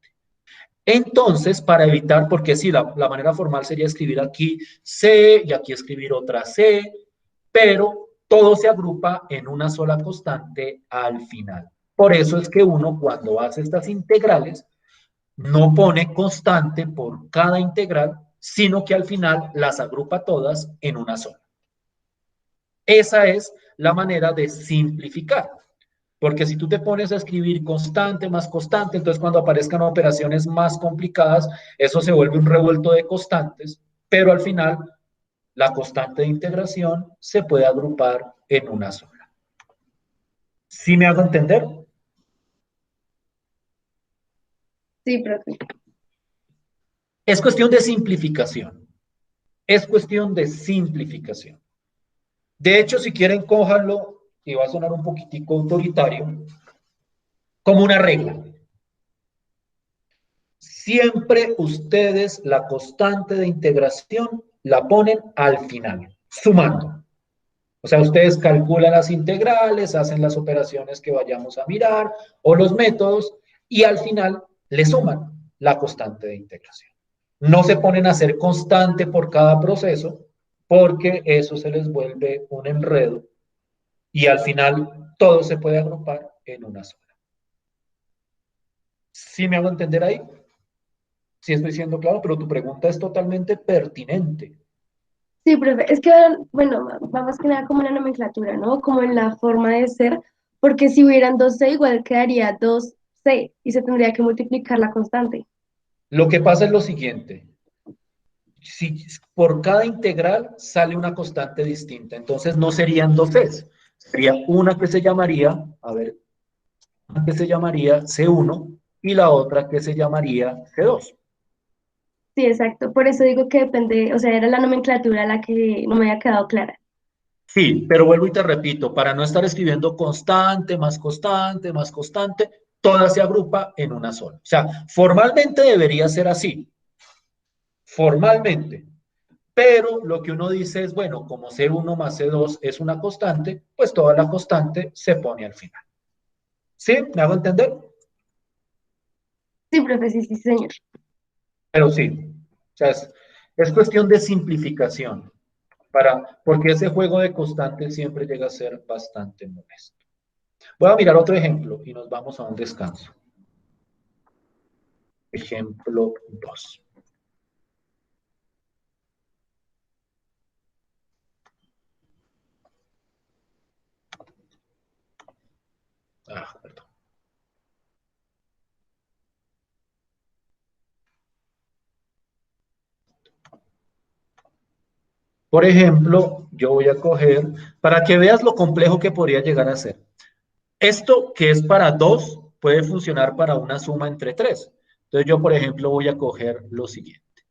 Entonces, para evitar, porque sí, la manera formal sería escribir aquí C y aquí escribir otra C, pero todo se agrupa en una sola constante al final. Por eso es que uno cuando hace estas integrales no pone constante por cada integral, sino que al final las agrupa todas en una sola. Esa es la manera de simplificar. Porque si tú te pones a escribir constante más constante, entonces cuando aparezcan operaciones más complicadas, eso se vuelve un revuelto de constantes, pero al final la constante de integración se puede agrupar en una sola. ¿Sí me hago entender? Sí, profe. Es cuestión de simplificación. Es cuestión de simplificación. De hecho, si quieren, cójanlo, y va a sonar un poquitico autoritario, como una regla. Siempre ustedes la constante de integración la ponen al final, sumando. O sea, ustedes calculan las integrales, hacen las operaciones que vayamos a mirar o los métodos y al final le suman la constante de integración. No se ponen a hacer constante por cada proceso porque eso se les vuelve un enredo y al final todo se puede agrupar en una sola. ¿Sí me hago entender ahí? Sí estoy siendo claro, pero tu pregunta es totalmente pertinente. Sí, profe, es que, bueno, va más que nada como en la nomenclatura, ¿no? Como en la forma de ser, porque si hubieran 2C, igual quedaría 2C y se tendría que multiplicar la constante. Lo que pasa es lo siguiente. Si por cada integral sale una constante distinta, entonces no serían dos Cs. Sería una que se llamaría, a ver, una que se llamaría C1 y la otra que se llamaría C2. Sí, exacto. Por eso digo que depende, o sea, era la nomenclatura la que no me había quedado clara. Sí, pero vuelvo y te repito, para no estar escribiendo constante, más constante, toda se agrupa en una sola. O sea, formalmente debería ser así, formalmente. Pero lo que uno dice es, bueno, como C1 más C2 es una constante, pues toda la constante se pone al final. ¿Sí? ¿Me hago entender? Sí, profe, sí, sí, señor. Pero sí, o sea, es cuestión de simplificación, porque ese juego de constantes siempre llega a ser bastante molesto. Voy a mirar otro ejemplo y nos vamos a un descanso. Ejemplo 2. Perdón. Por ejemplo, yo voy a coger, para que veas lo complejo que podría llegar a ser. Esto que es para 2 puede funcionar para una suma entre 3. Entonces yo, por ejemplo, voy a coger lo siguiente.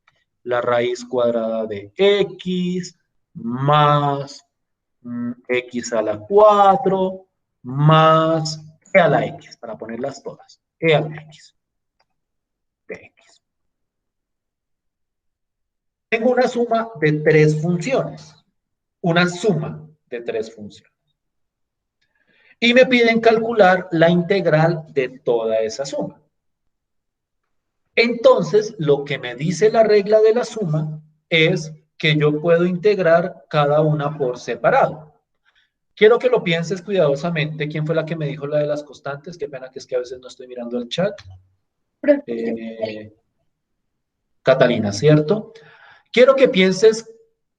La raíz cuadrada de x más x a la 4 más e a la x, para ponerlas todas. E a la x de x. Tengo una suma de 3 funciones. Una suma de 3 funciones. Y me piden calcular la integral de toda esa suma. Entonces, lo que me dice la regla de la suma es que yo puedo integrar cada una por separado. Quiero que lo pienses cuidadosamente. ¿Quién fue la que me dijo la de las constantes? Qué pena que es que a veces no estoy mirando el chat. Catalina, ¿cierto? Quiero que pienses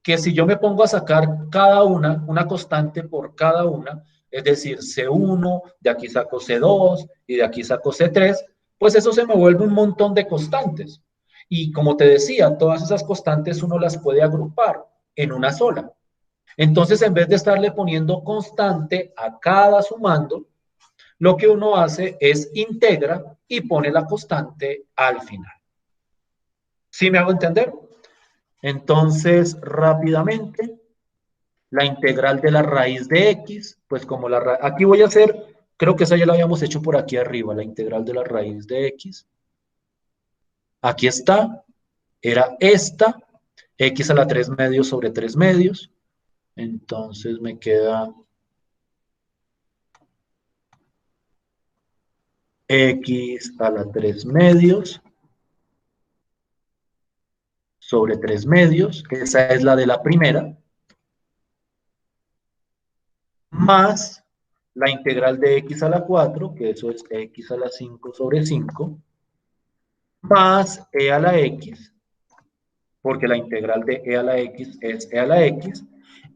que si yo me pongo a sacar cada una constante por cada una, es decir, C1, de aquí saco C2 y de aquí saco C3, pues eso se me vuelve un montón de constantes. Y como te decía, todas esas constantes uno las puede agrupar en una sola. Entonces, en vez de estarle poniendo constante a cada sumando, lo que uno hace es integra y pone la constante al final. ¿Sí me hago entender? Entonces, rápidamente, la integral de la raíz de x, pues como aquí voy a hacer, creo que esa ya la habíamos hecho por aquí arriba, la integral de la raíz de x. Aquí está, era esta, x a la 3 medios sobre 3 medios. Entonces me queda x a la 3 medios sobre 3 medios, esa es la de la primera, más la integral de x a la 4, que eso es x a la 5 sobre 5, más e a la x, porque la integral de e a la x es e a la x,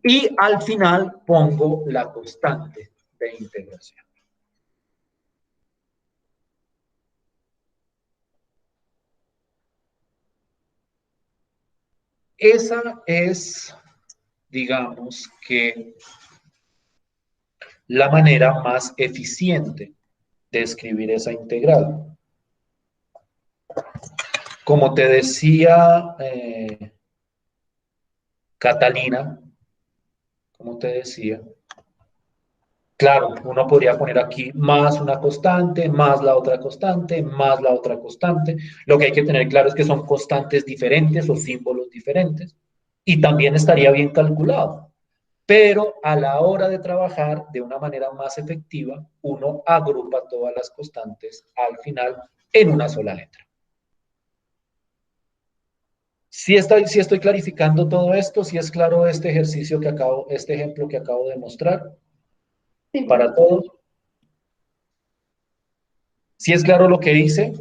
y al final pongo la constante de integración. Esa es, digamos que, la manera más eficiente de escribir esa integral. Como te decía Catalina, como te decía, claro, uno podría poner aquí más una constante, más la otra constante, más la otra constante. Lo que hay que tener claro es que son constantes diferentes o símbolos diferentes y también estaría bien calculado. Pero a la hora de trabajar de una manera más efectiva, uno agrupa todas las constantes al final en una sola letra. Si estoy clarificando todo esto, si es claro este ejercicio este ejemplo que acabo de mostrar Sí, para todos. Si es claro lo que hice.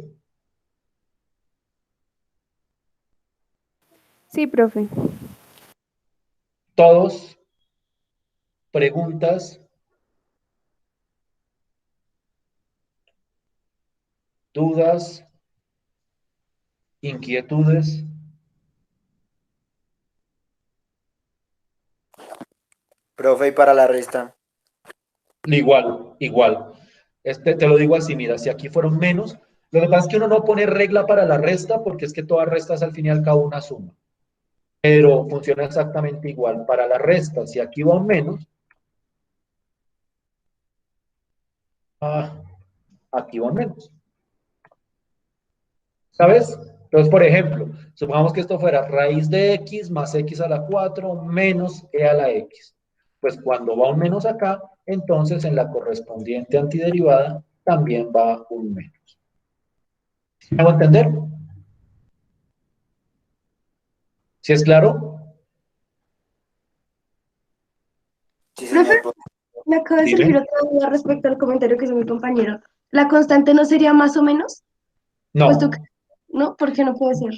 Sí, profe. Todos, preguntas, dudas, inquietudes. Profe, y para la resta. Igual. Te lo digo así, mira, si aquí fueron menos, lo que pasa es que uno no pone regla para la resta porque es que todas restas al fin y al cabo una suma. pero funciona exactamente igual para la resta. Si aquí va un menos, aquí va un menos. ¿Sabes? Entonces, por ejemplo, supongamos que esto fuera raíz de x más x a la 4 menos e a la x. Pues cuando va un menos acá, entonces en la correspondiente antiderivada también va un menos. ¿Me hago entender? ¿Sí es claro? Sí, Profe, señor. me acaba de surgir Dime. otra duda respecto al comentario que hizo mi compañero. ¿La constante no sería más o menos? Puesto que, No, ¿no? ¿Por qué no puede ser?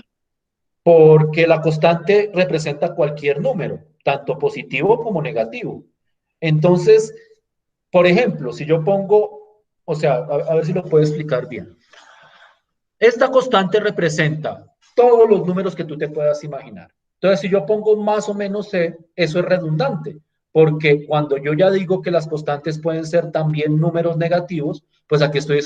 porque la constante representa cualquier número, tanto positivo como negativo. Entonces, por ejemplo, si yo pongo, o sea, a ver si lo puedo explicar bien. Esta constante representa todos los números que tú te puedas imaginar. Entonces, si yo pongo más o menos c, eso es redundante, porque cuando yo ya digo que las constantes pueden ser también números negativos, pues aquí estoy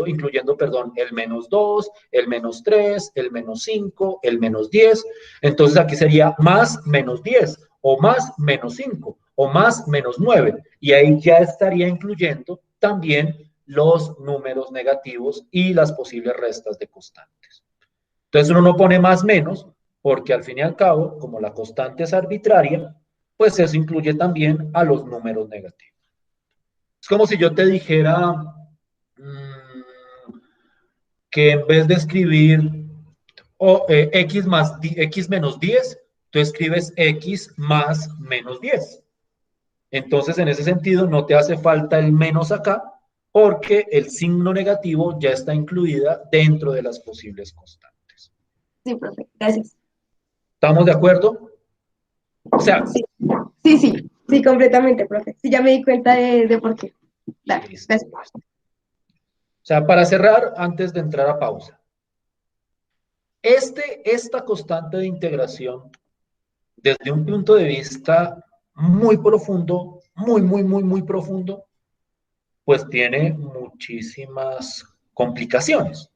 incluyendo, perdón, el -2, el -3, el -5, el -10. Entonces, aquí sería más -10, o más -5, o más -9. Y ahí ya estaría incluyendo también los números negativos y las posibles restas de constantes. Entonces uno no pone más menos, porque al fin y al cabo, como la constante es arbitraria, pues eso incluye también a los números negativos. Es como si yo te dijera que en vez de escribir x menos 10, tú escribes x más menos 10. Entonces, en ese sentido, no te hace falta el menos acá, porque el signo negativo ya está incluida dentro de las posibles constantes. Sí, profe, gracias. ¿Estamos de acuerdo? O sea, Sí, sí, completamente, profe. Sí, ya me di cuenta de por qué. Dale, listo. gracias. O sea, para cerrar, antes de entrar a pausa, esta constante de integración, desde un punto de vista muy profundo, muy profundo, pues tiene muchísimas complicaciones.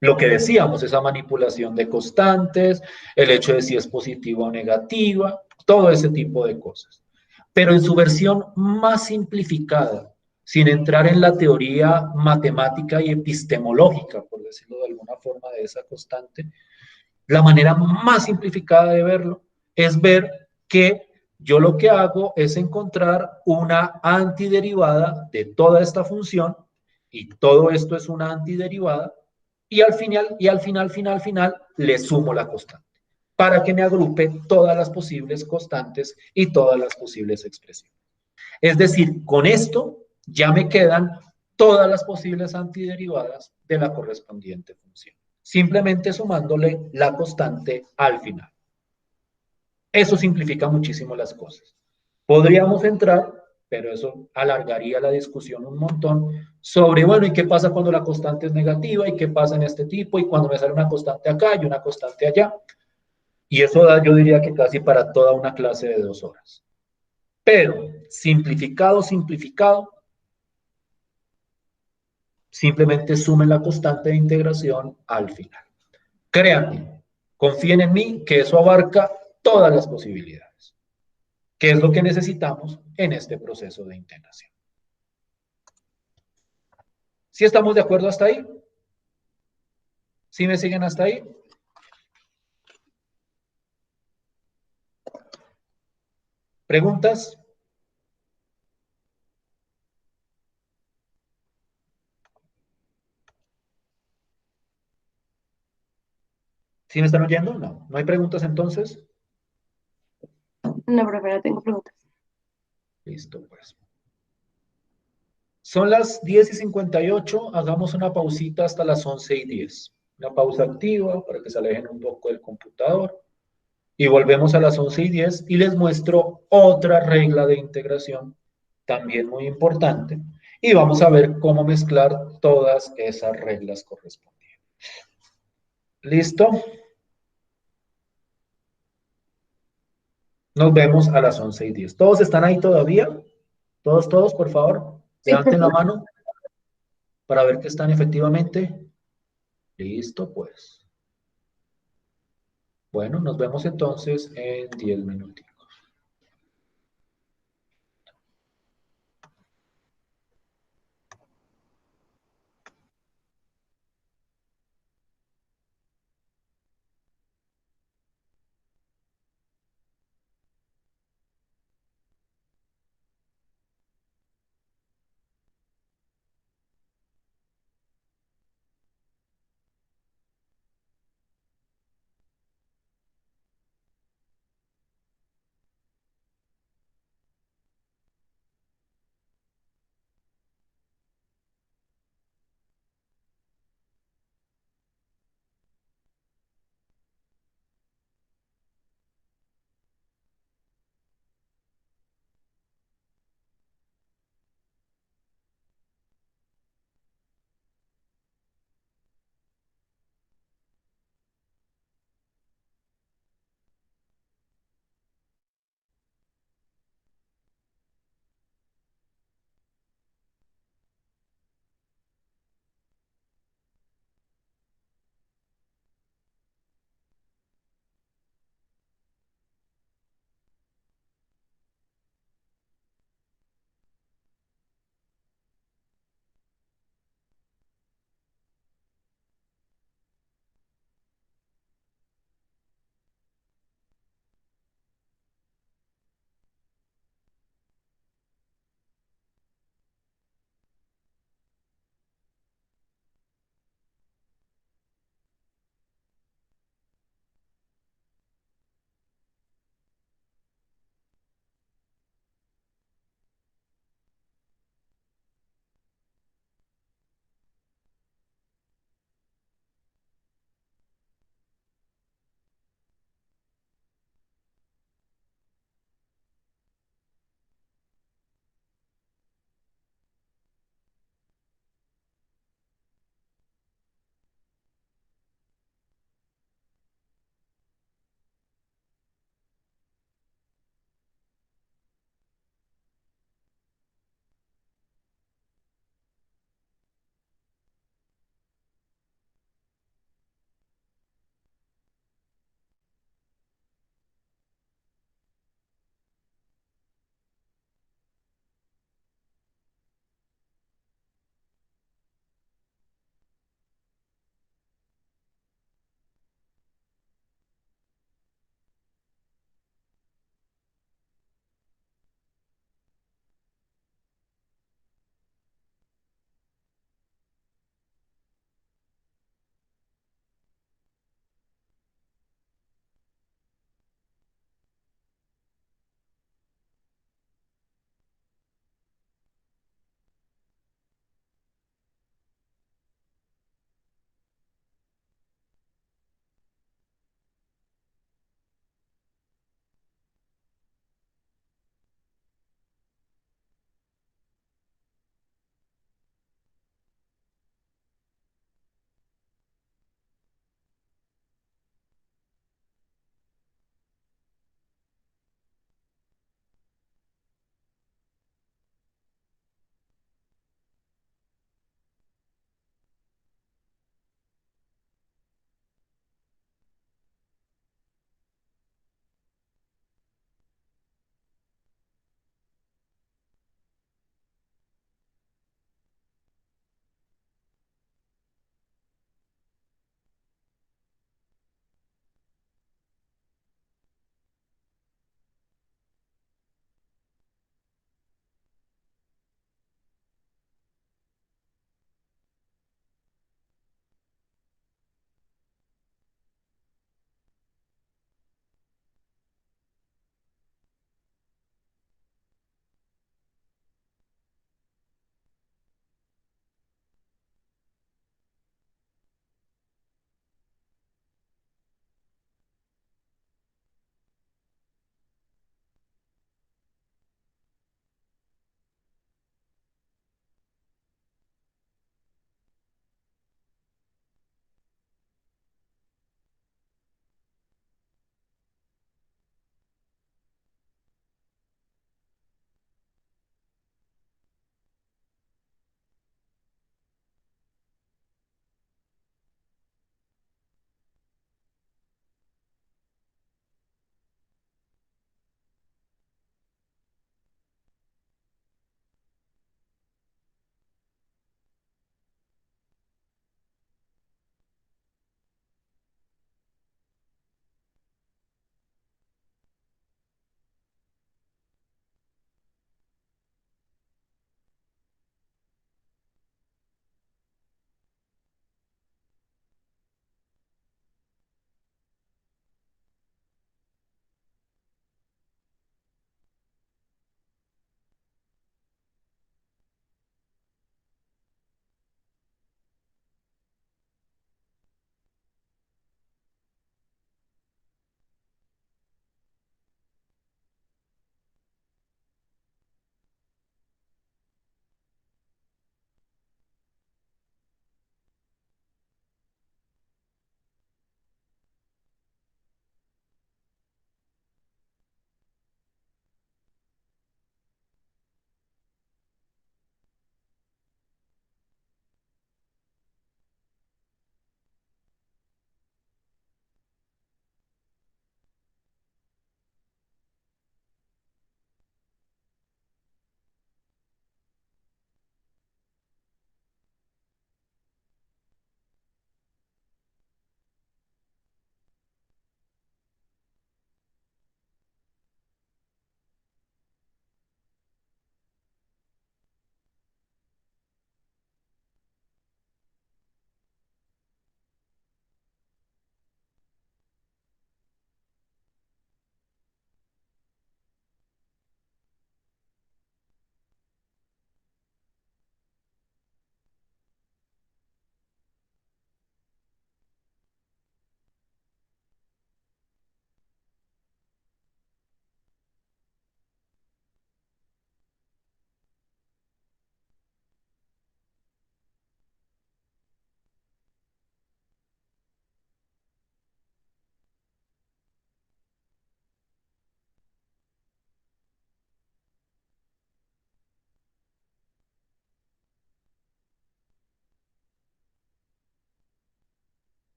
Lo que decíamos, esa manipulación de constantes, el hecho de si es positiva o negativa, todo ese tipo de cosas. Pero en su versión más simplificada, sin entrar en la teoría matemática y epistemológica, por decirlo de alguna forma, de esa constante, la manera más simplificada de verlo es ver que yo lo que hago es encontrar una antiderivada de toda esta función, y todo esto es una antiderivada, y al final, le sumo la constante, para que me agrupe todas las posibles constantes y todas las posibles expresiones. Es decir, con esto ya me quedan todas las posibles antiderivadas de la correspondiente función, simplemente sumándole la constante al final. Eso simplifica muchísimo las cosas. Podríamos entrar, pero eso alargaría la discusión un montón, sobre, bueno, ¿y qué pasa cuando la constante es negativa? ¿Y qué pasa en este tipo? ¿Y cuando me sale una constante acá y una constante allá? Y eso da, yo diría que casi para toda una clase de 2 horas. Pero, simplificado, simplemente sumen la constante de integración al final. Créanme, confíen en mí que eso abarca todas las posibilidades, que es lo que necesitamos en este proceso de integración. ¿Sí estamos de acuerdo hasta ahí? ¿Sí me siguen hasta ahí? ¿Preguntas? ¿Sí me están oyendo? No. ¿No hay preguntas entonces? No, profe, no tengo preguntas. Listo, pues. Son las 10:58, hagamos una pausita hasta las 11:10. Una pausa activa para que se alejen un poco del computador. Y volvemos a las 11:10 y les muestro otra regla de integración, también muy importante. Y vamos a ver cómo mezclar todas esas reglas correspondientes. ¿Listo? Nos vemos a las 11:10. ¿Todos están ahí todavía? Todos, por favor. Sí, Levanten la mano para ver que están efectivamente. Listo, pues. Bueno, nos vemos entonces en 10 minutos.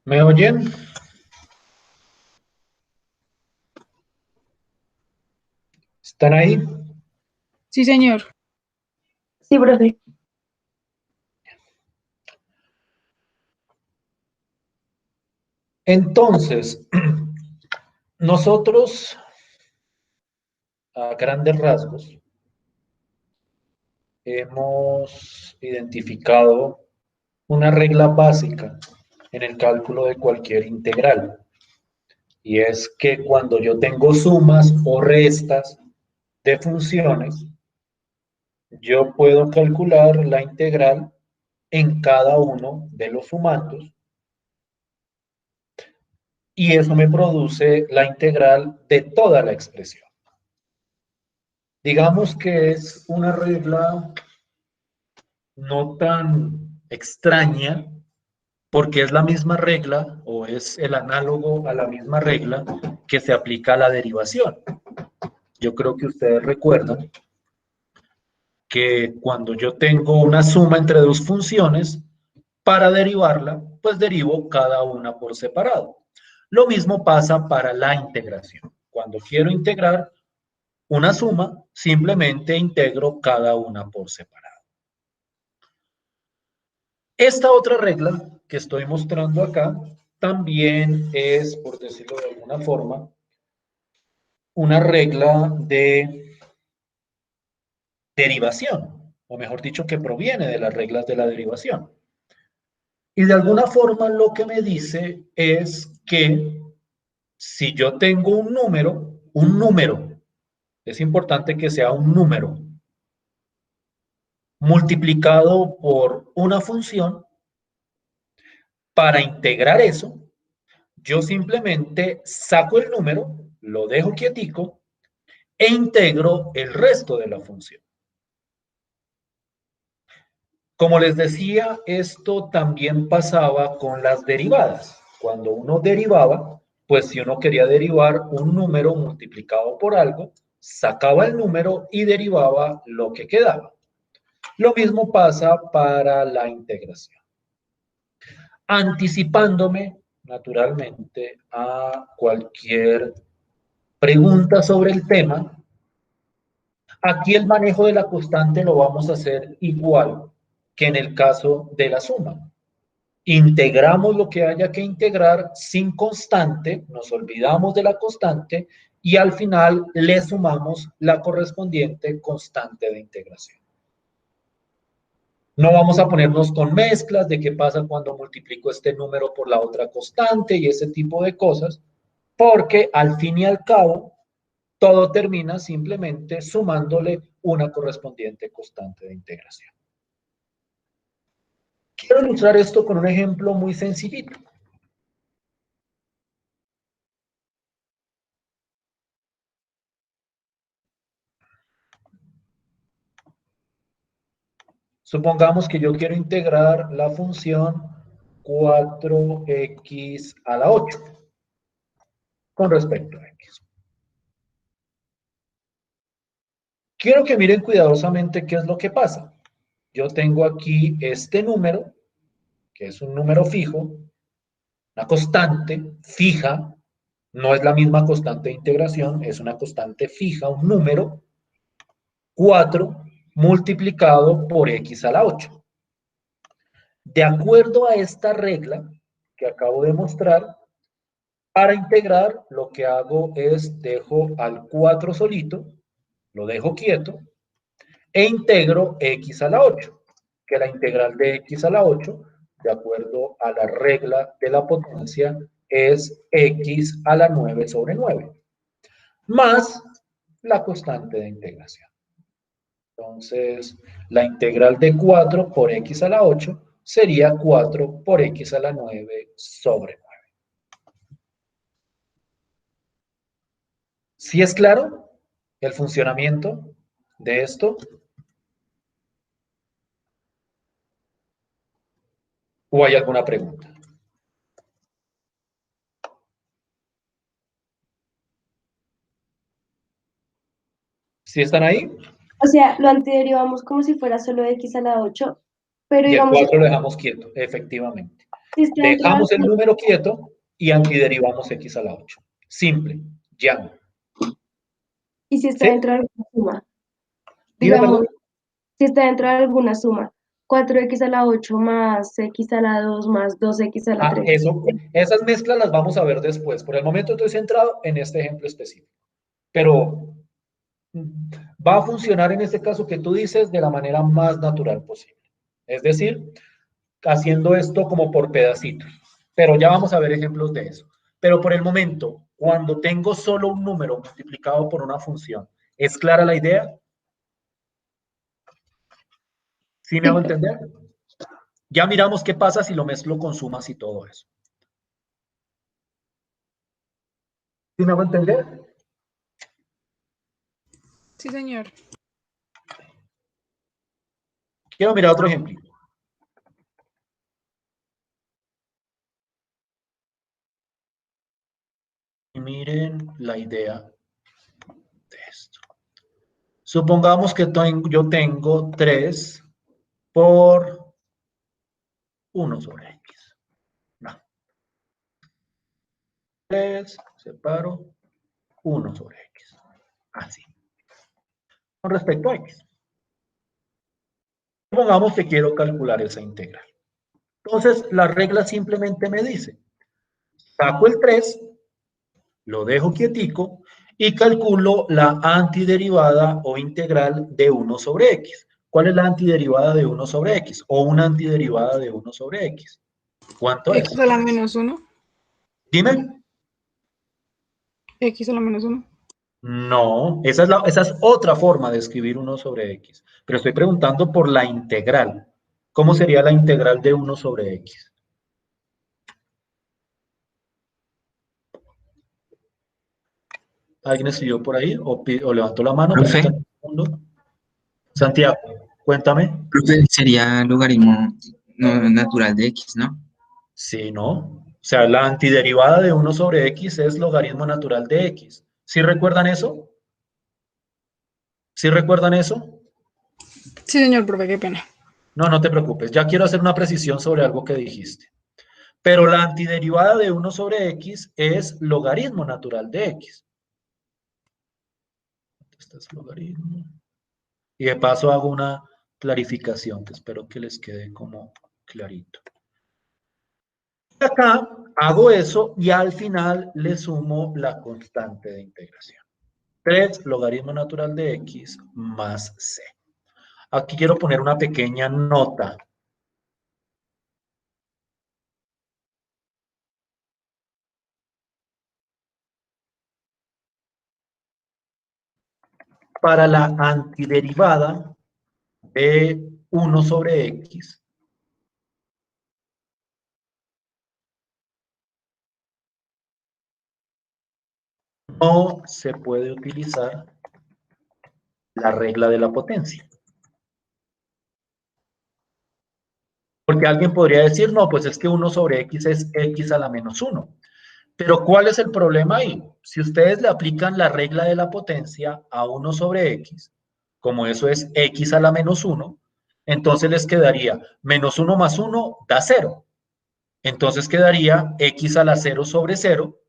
¿Me oyen? ¿Están ahí? Sí, señor. Sí, profe. Entonces, nosotros, a grandes rasgos, hemos identificado una regla básica en el cálculo de cualquier integral. Y es que cuando yo tengo sumas o restas de funciones, yo puedo calcular la integral en cada uno de los sumandos y eso me produce la integral de toda la expresión. Digamos que es una regla no tan extraña porque es la misma regla o es el análogo a la misma regla que se aplica a la derivación. Yo creo que ustedes recuerdan que cuando yo tengo una suma entre dos funciones, para derivarla, pues derivo cada una por separado. Lo mismo pasa para la integración. Cuando quiero integrar una suma, simplemente integro cada una por separado. Esta otra regla que estoy mostrando acá también es, por decirlo de alguna forma, una regla de derivación, o mejor dicho, que proviene de las reglas de la derivación. Y de alguna forma lo que me dice es que si yo tengo un número, es importante que sea un número, multiplicado por una función, para integrar eso, yo simplemente saco el número, lo dejo quietico e integro el resto de la función. Como les decía, esto también pasaba con las derivadas. Cuando uno derivaba, pues si uno quería derivar un número multiplicado por algo, sacaba el número y derivaba lo que quedaba. Lo mismo pasa para la integración. Anticipándome, naturalmente, a cualquier pregunta sobre el tema, aquí el manejo de la constante lo vamos a hacer igual que en el caso de la suma. Integramos lo que haya que integrar sin constante, nos olvidamos de la constante y al final le sumamos la correspondiente constante de integración. No vamos a ponernos con mezclas de qué pasa cuando multiplico este número por la otra constante y ese tipo de cosas, porque al fin y al cabo todo termina simplemente sumándole una correspondiente constante de integración. Quiero ilustrar esto con un ejemplo muy sencillito. Supongamos que yo quiero integrar la función 4x a la 8 con respecto a x. Quiero que miren cuidadosamente qué es lo que pasa. Yo tengo aquí este número, que es un número fijo, una constante fija, no es la misma constante de integración, es una constante fija, un número, 4 multiplicado por x a la 8. De acuerdo a esta regla que acabo de mostrar, para integrar lo que hago es dejo al 4 solito, lo dejo quieto, e integro x a la 8, que la integral de x a la 8, de acuerdo a la regla de la potencia, es x a la 9 sobre 9, más la constante de integración. Entonces, la integral de 4 por x a la 8 sería 4 por x a la 9 sobre 9. ¿Sí es claro el funcionamiento de esto? ¿O hay alguna pregunta? ¿Sí están ahí? O sea, lo antiderivamos como si fuera solo x a la 8, pero Y el digamos, 4 lo dejamos quieto, efectivamente. Si está dentro de Dejamos el número quieto y antiderivamos x a la 8. Simple, ya. y si está ¿Sí? dentro de alguna suma. Dime, Digamos, perdón. si está dentro de alguna suma. 4x a la 8 más x a la 2 más 2x a la 3. Esas mezclas las vamos a ver después. Por el momento estoy centrado en este ejemplo específico. Pero va a funcionar en este caso que tú dices de la manera más natural posible. Es decir, haciendo esto como por pedacitos. Pero ya vamos a ver ejemplos de eso. Pero por el momento, cuando tengo solo un número multiplicado por una función, ¿es clara la idea? ¿Sí me hago entender? Ya miramos qué pasa si lo mezclo con sumas y todo eso. ¿Sí me hago entender? Sí, señor. Quiero mirar otro ejemplo. Y miren la idea de esto. Supongamos que yo tengo 3 por 1 sobre x. No. 3, separo 1 sobre x. Así. Con respecto a x. Supongamos que quiero calcular esa integral. Entonces, la regla simplemente me dice, saco el 3, lo dejo quietico y calculo la antiderivada o integral de 1 sobre x. ¿Cuál es la antiderivada de 1 sobre x? O una antiderivada de 1 sobre x. ¿Cuánto es? X a la menos 1. Dime. X a la menos 1. No, esa es otra forma de escribir 1 sobre x. Pero estoy preguntando por la integral. ¿Cómo sería la integral de 1 sobre x? ¿Alguien escribió por ahí? ¿O levantó la mano? Profe, Permítanme un segundo. Santiago, cuéntame. profe, sería logaritmo natural de x, ¿no? Sí, ¿no? O sea, la antiderivada de 1 sobre x es logaritmo natural de x. ¿Sí recuerdan eso? ¿Sí recuerdan eso? Sí, señor, profe, qué pena. No, no te preocupes. Ya quiero hacer una precisión sobre algo que dijiste. Pero la antiderivada de 1 sobre x es logaritmo natural de x. Este es logaritmo. Y de paso hago una clarificación que espero que les quede como clarito. Acá hago eso y al final le sumo la constante de integración. 3 logaritmo natural de x más c. Aquí quiero poner una pequeña nota. Para la antiderivada de 1 sobre x, no se puede utilizar la regla de la potencia. Porque alguien podría decir, no, pues es que 1 sobre x es x a la menos 1. Pero ¿cuál es el problema ahí? Si ustedes le aplican la regla de la potencia a 1 sobre x, como eso es x a la menos 1, entonces les quedaría menos 1 más 1 da 0. Entonces quedaría x a la 0 sobre 0,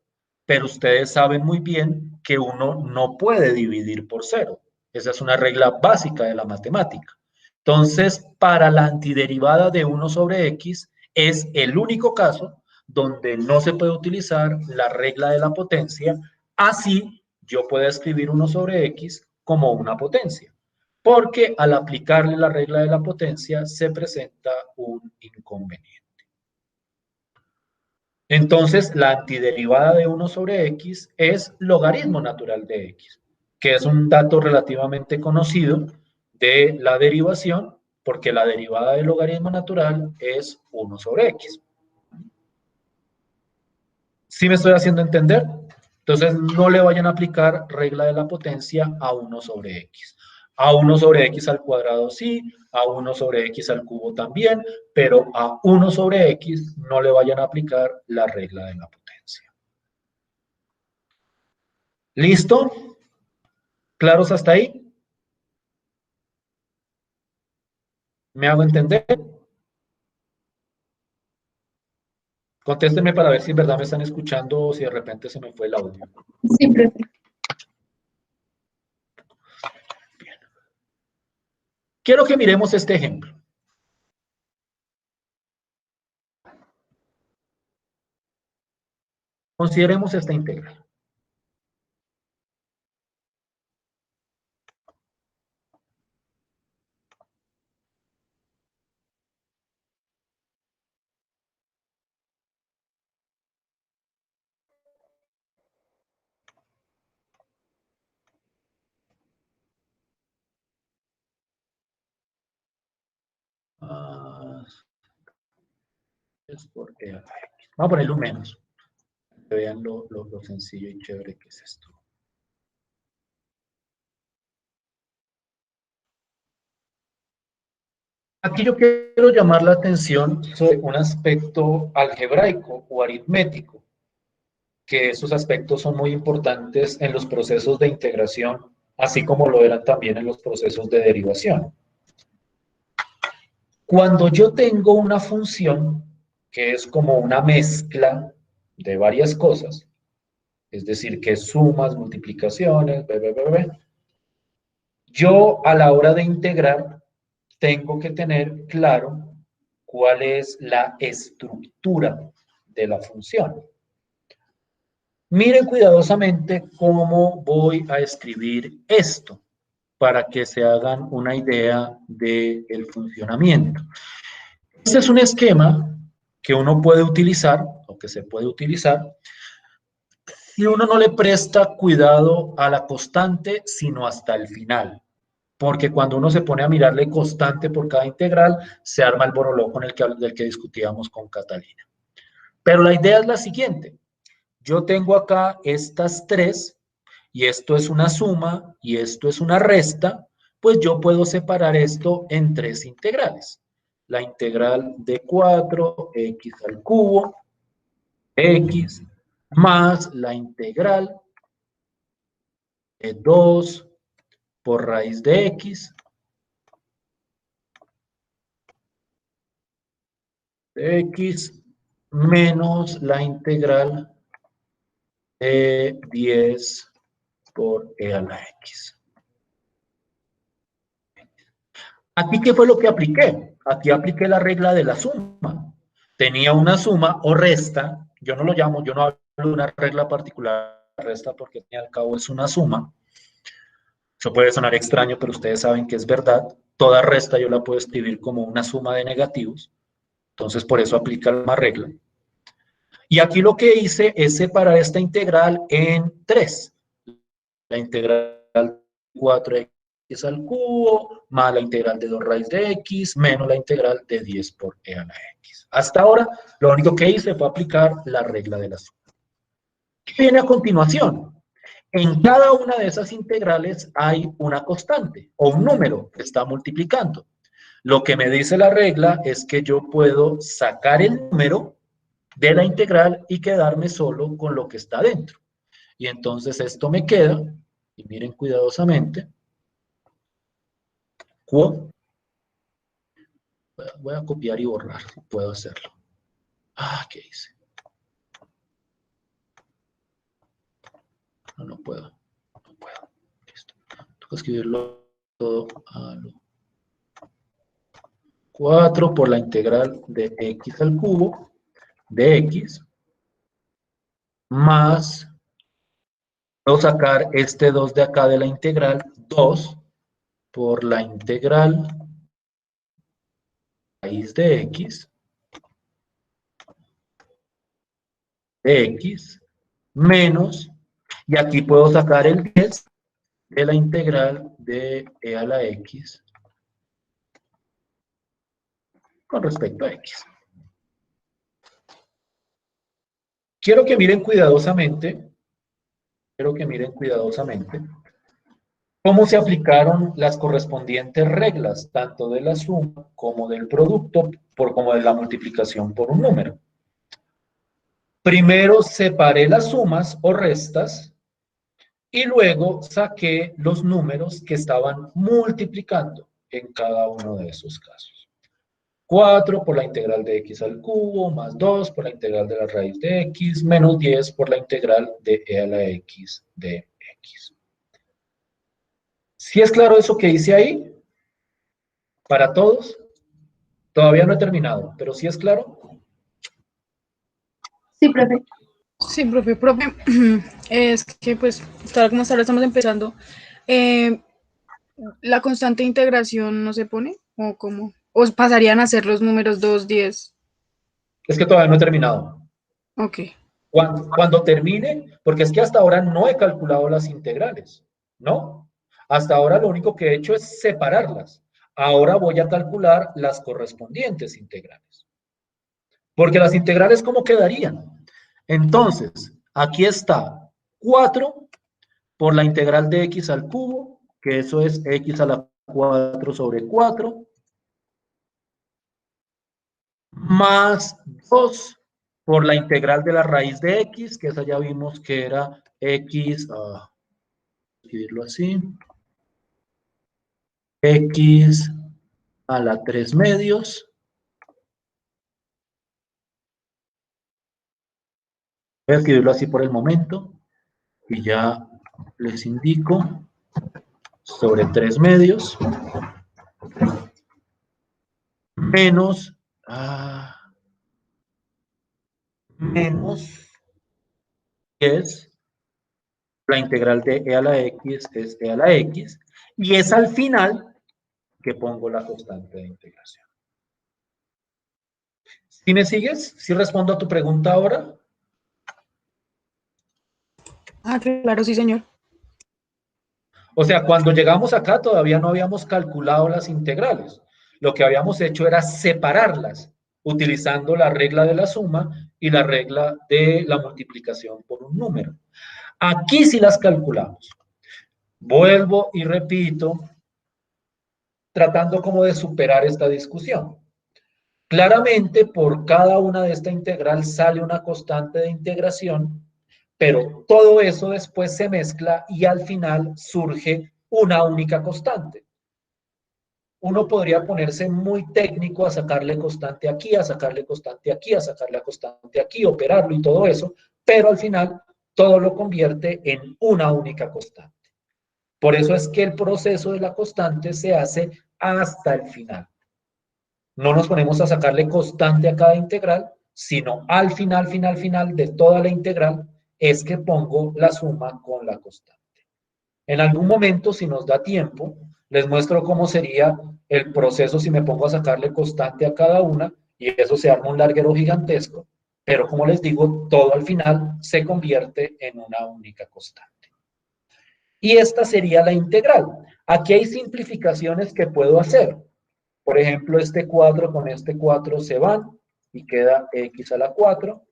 pero ustedes saben muy bien que uno no puede dividir por 0. Esa es una regla básica de la matemática. Entonces, para la antiderivada de 1 sobre x, es el único caso donde no se puede utilizar la regla de la potencia, así yo puedo escribir 1 sobre x como una potencia, porque al aplicarle la regla de la potencia se presenta un inconveniente. Entonces, la antiderivada de 1 sobre x es logaritmo natural de x, que es un dato relativamente conocido de la derivación, porque la derivada del logaritmo natural es 1 sobre x. ¿Sí me estoy haciendo entender? Entonces, no le vayan a aplicar regla de la potencia a 1 sobre x. A 1 sobre x al cuadrado sí, a 1 sobre x al cubo también, pero a 1 sobre x no le vayan a aplicar la regla de la potencia. ¿Listo? ¿Claros hasta ahí? ¿Me hago entender? Contéstenme para ver si en verdad me están escuchando o si de repente se me fue el audio. Sí, profe. Quiero que miremos este ejemplo. Consideremos esta integral. Es por E a la X. Vamos a ponerle un menos. Que vean lo sencillo y chévere que es esto. Aquí yo quiero llamar la atención sobre un aspecto algebraico o aritmético, que esos aspectos son muy importantes en los procesos de integración, así como lo eran también en los procesos de derivación. Cuando yo tengo una función que es como una mezcla de varias cosas, es decir, que sumas, multiplicaciones, yo a la hora de integrar tengo que tener claro cuál es la estructura de la función. Miren cuidadosamente cómo voy a escribir esto para que se hagan una idea del funcionamiento. Este es un esquema que uno puede utilizar, o que se puede utilizar, si uno no le presta cuidado a la constante, sino hasta el final. Porque cuando uno se pone a mirarle constante por cada integral, se arma el boroló con del que discutíamos con Catalina. Pero la idea es la siguiente. Yo tengo acá estas tres, y esto es una suma, y esto es una resta, pues yo puedo separar esto en tres integrales. La integral de 4x al cubo, x, más la integral de 2 por raíz de x, de x, menos la integral de 10 por e a la x. ¿Aquí qué fue lo que apliqué? Aquí apliqué la regla de la suma. Tenía una suma o resta, yo no hablo de una regla particular resta porque al cabo es una suma. Eso puede sonar extraño, pero ustedes saben que es verdad. Toda resta yo la puedo escribir como una suma de negativos. Entonces, por eso aplica la regla. Y aquí lo que hice es separar esta integral en tres. La integral de 4x al cubo, más la integral de 2 raíz de x, menos la integral de 10 por e a la x. Hasta ahora, lo único que hice fue aplicar la regla de la suma. ¿Qué viene a continuación? En cada una de esas integrales hay una constante o un número que está multiplicando. Lo que me dice la regla es que yo puedo sacar el número de la integral y quedarme solo con lo que está dentro. Y entonces esto me queda, y miren cuidadosamente, voy a copiar y borrar, puedo hacerlo. ¿Qué hice? No puedo. Listo. Tengo que escribirlo todo a lo 4 por la integral de x al cubo de x más, puedo sacar este 2 de acá de la integral, 2 por la integral raíz de x menos, y aquí puedo sacar el 10 de la integral de e a la x con respecto a x. Quiero que miren cuidadosamente cómo se aplicaron las correspondientes reglas, tanto de la suma como del producto, como de la multiplicación por un número. Primero separé las sumas o restas y luego saqué los números que estaban multiplicando en cada uno de esos casos. 4 por la integral de x al cubo, más 2 por la integral de la raíz de x, menos 10 por la integral de e a la x de x. ¿Sí es claro eso que hice ahí? ¿Para todos? Todavía no he terminado, pero ¿sí es claro? Sí, profe. Sí, profe, es que pues, como hasta ahora estamos empezando, ¿la constante de integración no se pone? ¿O cómo? ¿O pasarían a ser los números 2, 10? Es que todavía no he terminado. Ok. Cuando termine, porque es que hasta ahora no he calculado las integrales, ¿no? Hasta ahora lo único que he hecho es separarlas. Ahora voy a calcular las correspondientes integrales. Porque las integrales, ¿cómo quedarían? Entonces, aquí está 4 por la integral de x al cubo, que eso es x a la 4 sobre 4, más 2 por la integral de la raíz de x, que esa ya vimos que era x, escribirlo así, x a la 3 medios. Voy a escribirlo así por el momento, y ya les indico, sobre 3 medios, menos, menos 10, la integral de e a la x es e a la x, y es al final que pongo la constante de integración. ¿Sí me sigues? ¿Sí respondo a tu pregunta ahora? Claro, sí, señor. O sea, cuando llegamos acá todavía no habíamos calculado las integrales. Lo que habíamos hecho era separarlas, utilizando la regla de la suma y la regla de la multiplicación por un número. Aquí sí las calculamos. Vuelvo y repito, tratando como de superar esta discusión. Claramente, por cada una de esta integral sale una constante de integración, pero todo eso después se mezcla y al final surge una única constante. Uno podría ponerse muy técnico a sacarle constante aquí, a sacarle constante aquí, a sacarle constante aquí, operarlo y todo eso, pero al final todo lo convierte en una única constante. Por eso es que el proceso de la constante se hace hasta el final. No nos ponemos a sacarle constante a cada integral, sino al final de toda la integral es que pongo la suma con la constante. En algún momento, si nos da tiempo, les muestro cómo sería el proceso si me pongo a sacarle constante a cada una y eso se arma un larguero gigantesco, pero como les digo, todo al final se convierte en una única constante. Y esta sería la integral. Aquí hay simplificaciones que puedo hacer. Por ejemplo, este 4 con este 4 se van y queda x a la 4.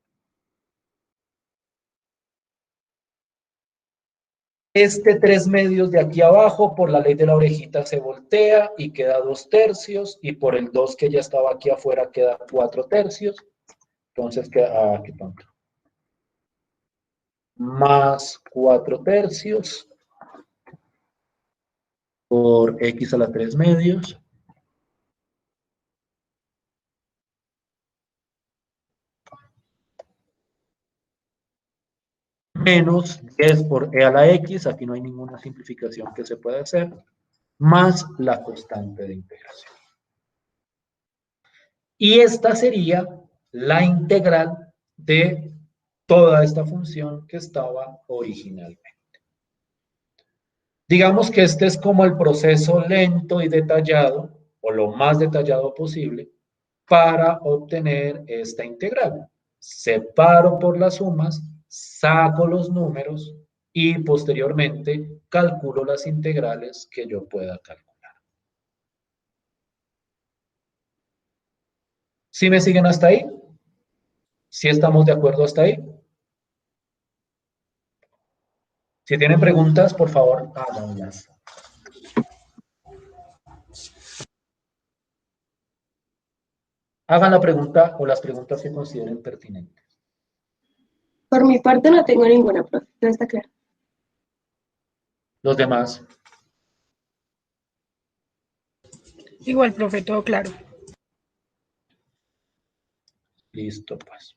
Este 3 medios de aquí abajo, por la ley de la orejita, se voltea y queda 2 tercios. Y por el 2 que ya estaba aquí afuera, queda 4 tercios. Entonces queda, qué tonto. Más 4 tercios por x a la 3 medios. Menos 10 por e a la x, aquí no hay ninguna simplificación que se pueda hacer, más la constante de integración. Y esta sería la integral de toda esta función que estaba originalmente. Digamos que este es como el proceso lento y detallado, o lo más detallado posible, para obtener esta integral. Separo por las sumas, saco los números y posteriormente calculo las integrales que yo pueda calcular. ¿Sí me siguen hasta ahí? ¿Sí estamos de acuerdo hasta ahí? Si tienen preguntas, por favor, háganlas. Hagan la pregunta o las preguntas que consideren pertinentes. Por mi parte no tengo ninguna, profe. No está claro. Los demás. Igual, profe, todo claro. Listo, pues.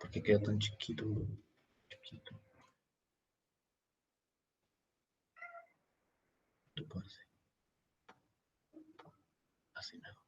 ¿Por qué queda tan chiquito? Chiquito. ¿Tú puedes? Así no.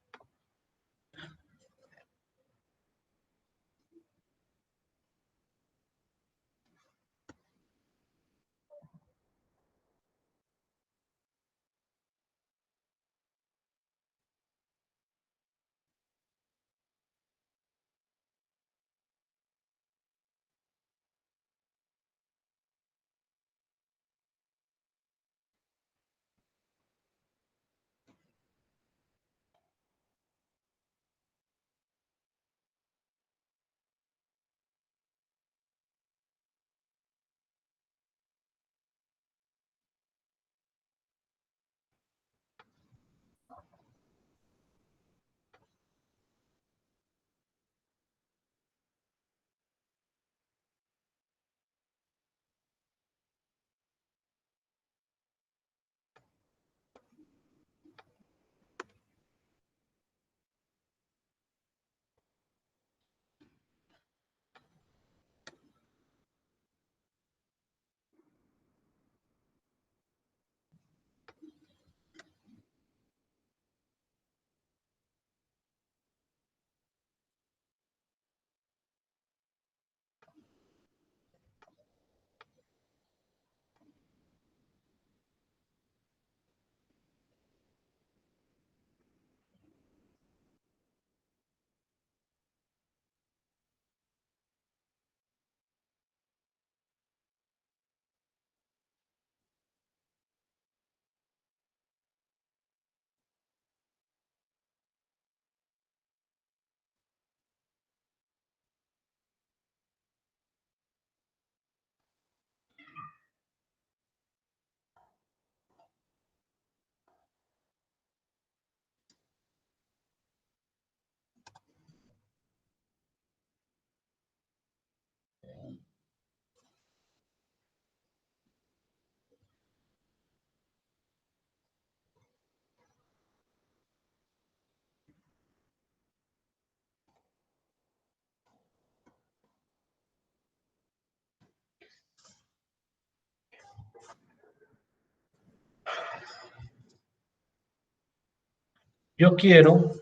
Yo quiero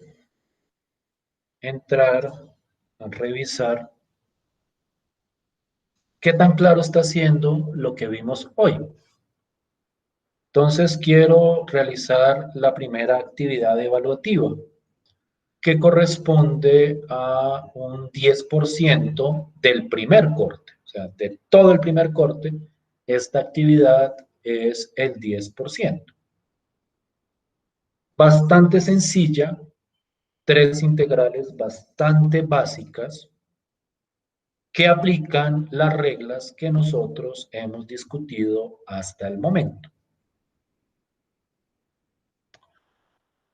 entrar a revisar qué tan claro está siendo lo que vimos hoy. Entonces quiero realizar la primera actividad evaluativa, que corresponde a un 10% del primer corte. O sea, de todo el primer corte, esta actividad es el 10%. Bastante sencilla, tres integrales bastante básicas que aplican las reglas que nosotros hemos discutido hasta el momento.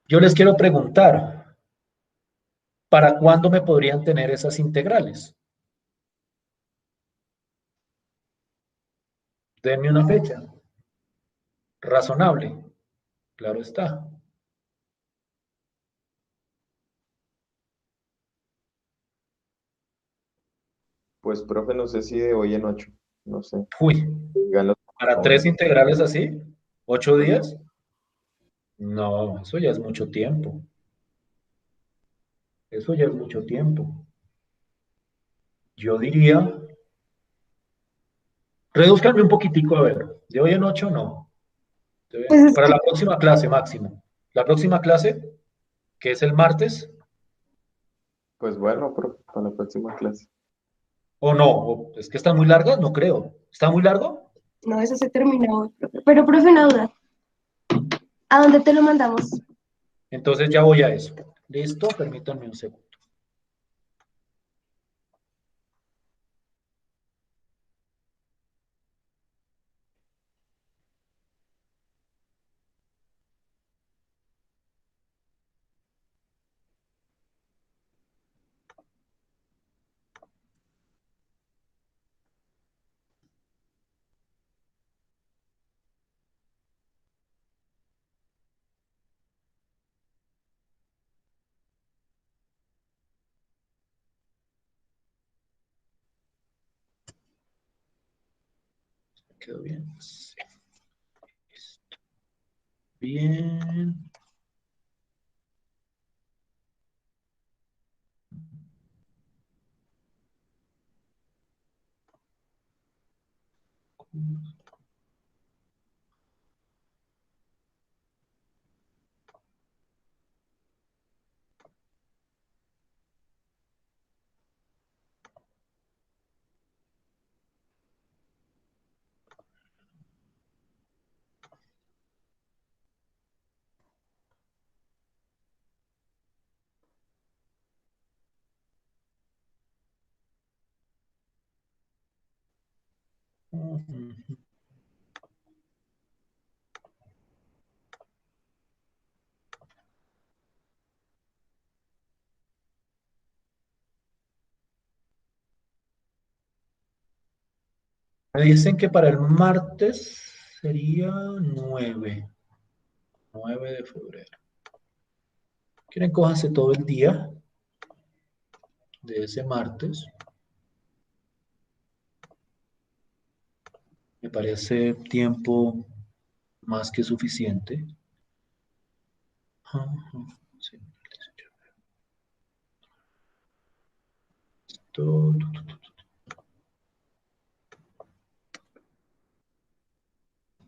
Yo les quiero preguntar, ¿para cuándo me podrían tener esas integrales? Denme una fecha. Razonable. Claro está. Pues, profe, no sé si de hoy en 8, no sé. Uy, Díganlo. ¿para tres integrales así? ¿8 días? No, eso ya es mucho tiempo. Eso ya es mucho tiempo. Yo diría, reduzcanme un poquitico, a ver, de hoy en 8 no. Pues es Para que la próxima clase máximo. La próxima clase, que es el martes, Pues bueno, profe, para la próxima clase. ¿O no? ¿O es que están muy largas? No creo. ¿Está muy largo? No, eso se terminó hoy, profe. Pero, profe, una duda. ¿A dónde te lo mandamos? Entonces ya voy a eso. Listo, permítanme un segundo. ¿Quedó bien? Sí. Listo. Bien. Me dicen que para el martes sería 9 de febrero. ¿Quieren cójanse todo el día de ese martes? Me parece tiempo más que suficiente. Ajá, sí.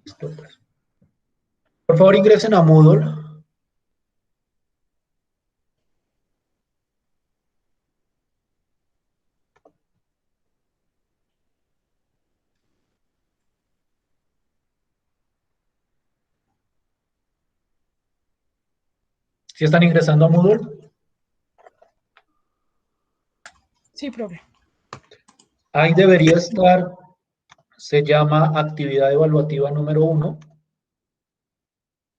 Listo, pues. Por favor, ingresen a Moodle. ¿Sí están ingresando a Moodle? Sí, profe. Ahí debería estar, se llama actividad evaluativa número 1.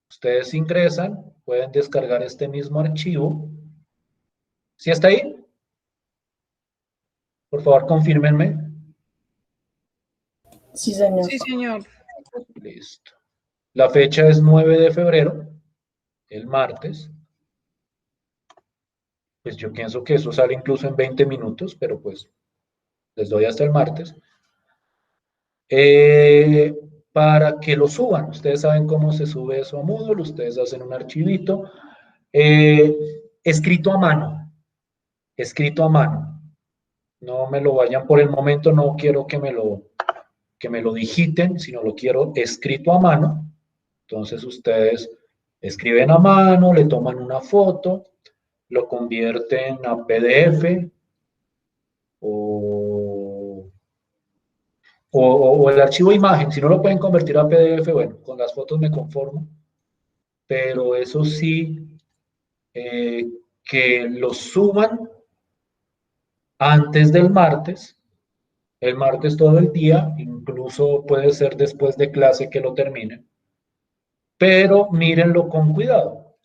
Ustedes ingresan, pueden descargar este mismo archivo. ¿Sí está ahí? Por favor, confírmenme. Sí, señor. Sí, señor. Listo. La fecha es 9 de febrero, el martes. Pues yo pienso que eso sale incluso en 20 minutos, pero pues les doy hasta el martes. Eh, para que lo suban. Ustedes saben cómo se sube eso a Moodle, ustedes hacen un archivito eh, escrito a mano, escrito a mano. No me lo vayan por el momento, no quiero que me lo digiten, sino lo quiero escrito a mano. Entonces ustedes escriben a mano, le toman una foto, lo convierten a PDF o o el archivo imagen, si no lo pueden convertir a PDF, bueno, con las fotos me conformo, pero eso sí, que lo suban antes del martes, el martes todo el día, incluso puede ser después de clase que lo terminen, pero mírenlo con cuidado.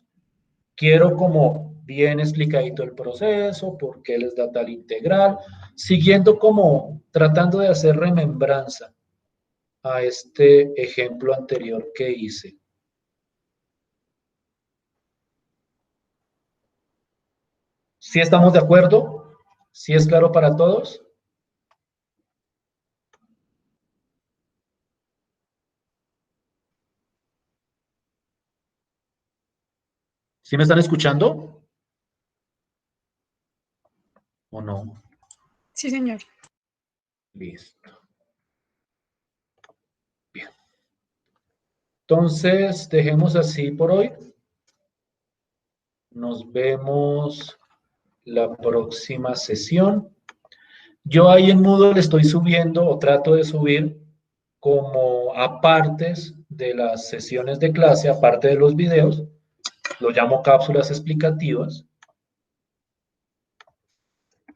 Quiero como bien explicadito el proceso, por qué les da tal integral, siguiendo como tratando de hacer remembranza a este ejemplo anterior que hice. ¿Sí estamos de acuerdo? ¿Sí es claro para todos? ¿Sí me están escuchando? ¿O no? Sí, señor. Listo. Bien. Entonces, dejemos así por hoy. Nos vemos la próxima sesión. Yo ahí en Moodle le estoy subiendo o trato de subir como apartes de las sesiones de clase, aparte de los videos, lo llamo cápsulas explicativas,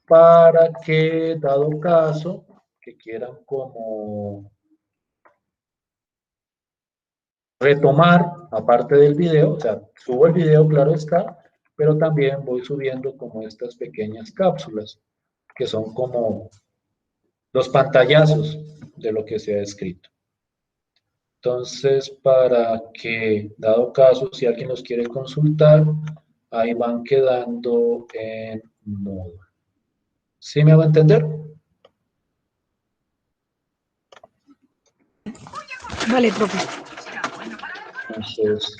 para que, dado caso, que quieran como retomar, aparte del video, o sea, subo el video, claro está, pero también voy subiendo como estas pequeñas cápsulas, que son como los pantallazos de lo que se ha escrito. Entonces, para que, dado caso, si alguien los quiere consultar, ahí van quedando en Moodle. ¿Sí me hago entender? Vale, profe. Entonces,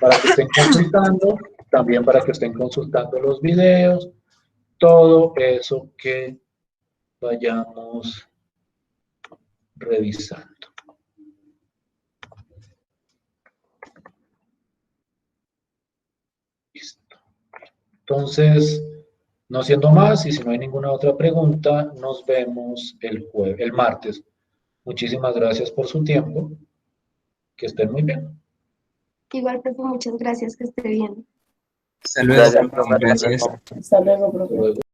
para que estén consultando, también para que estén consultando los videos, todo eso que vayamos revisando. Listo. Entonces, no siendo más, y si no hay ninguna otra pregunta, nos vemos el martes. Muchísimas gracias por su tiempo. Que estén muy bien. Igual, profe, muchas gracias, que esté bien. Hasta luego, Gracias, profe, profe. gracias. Hasta luego, profe. Luego.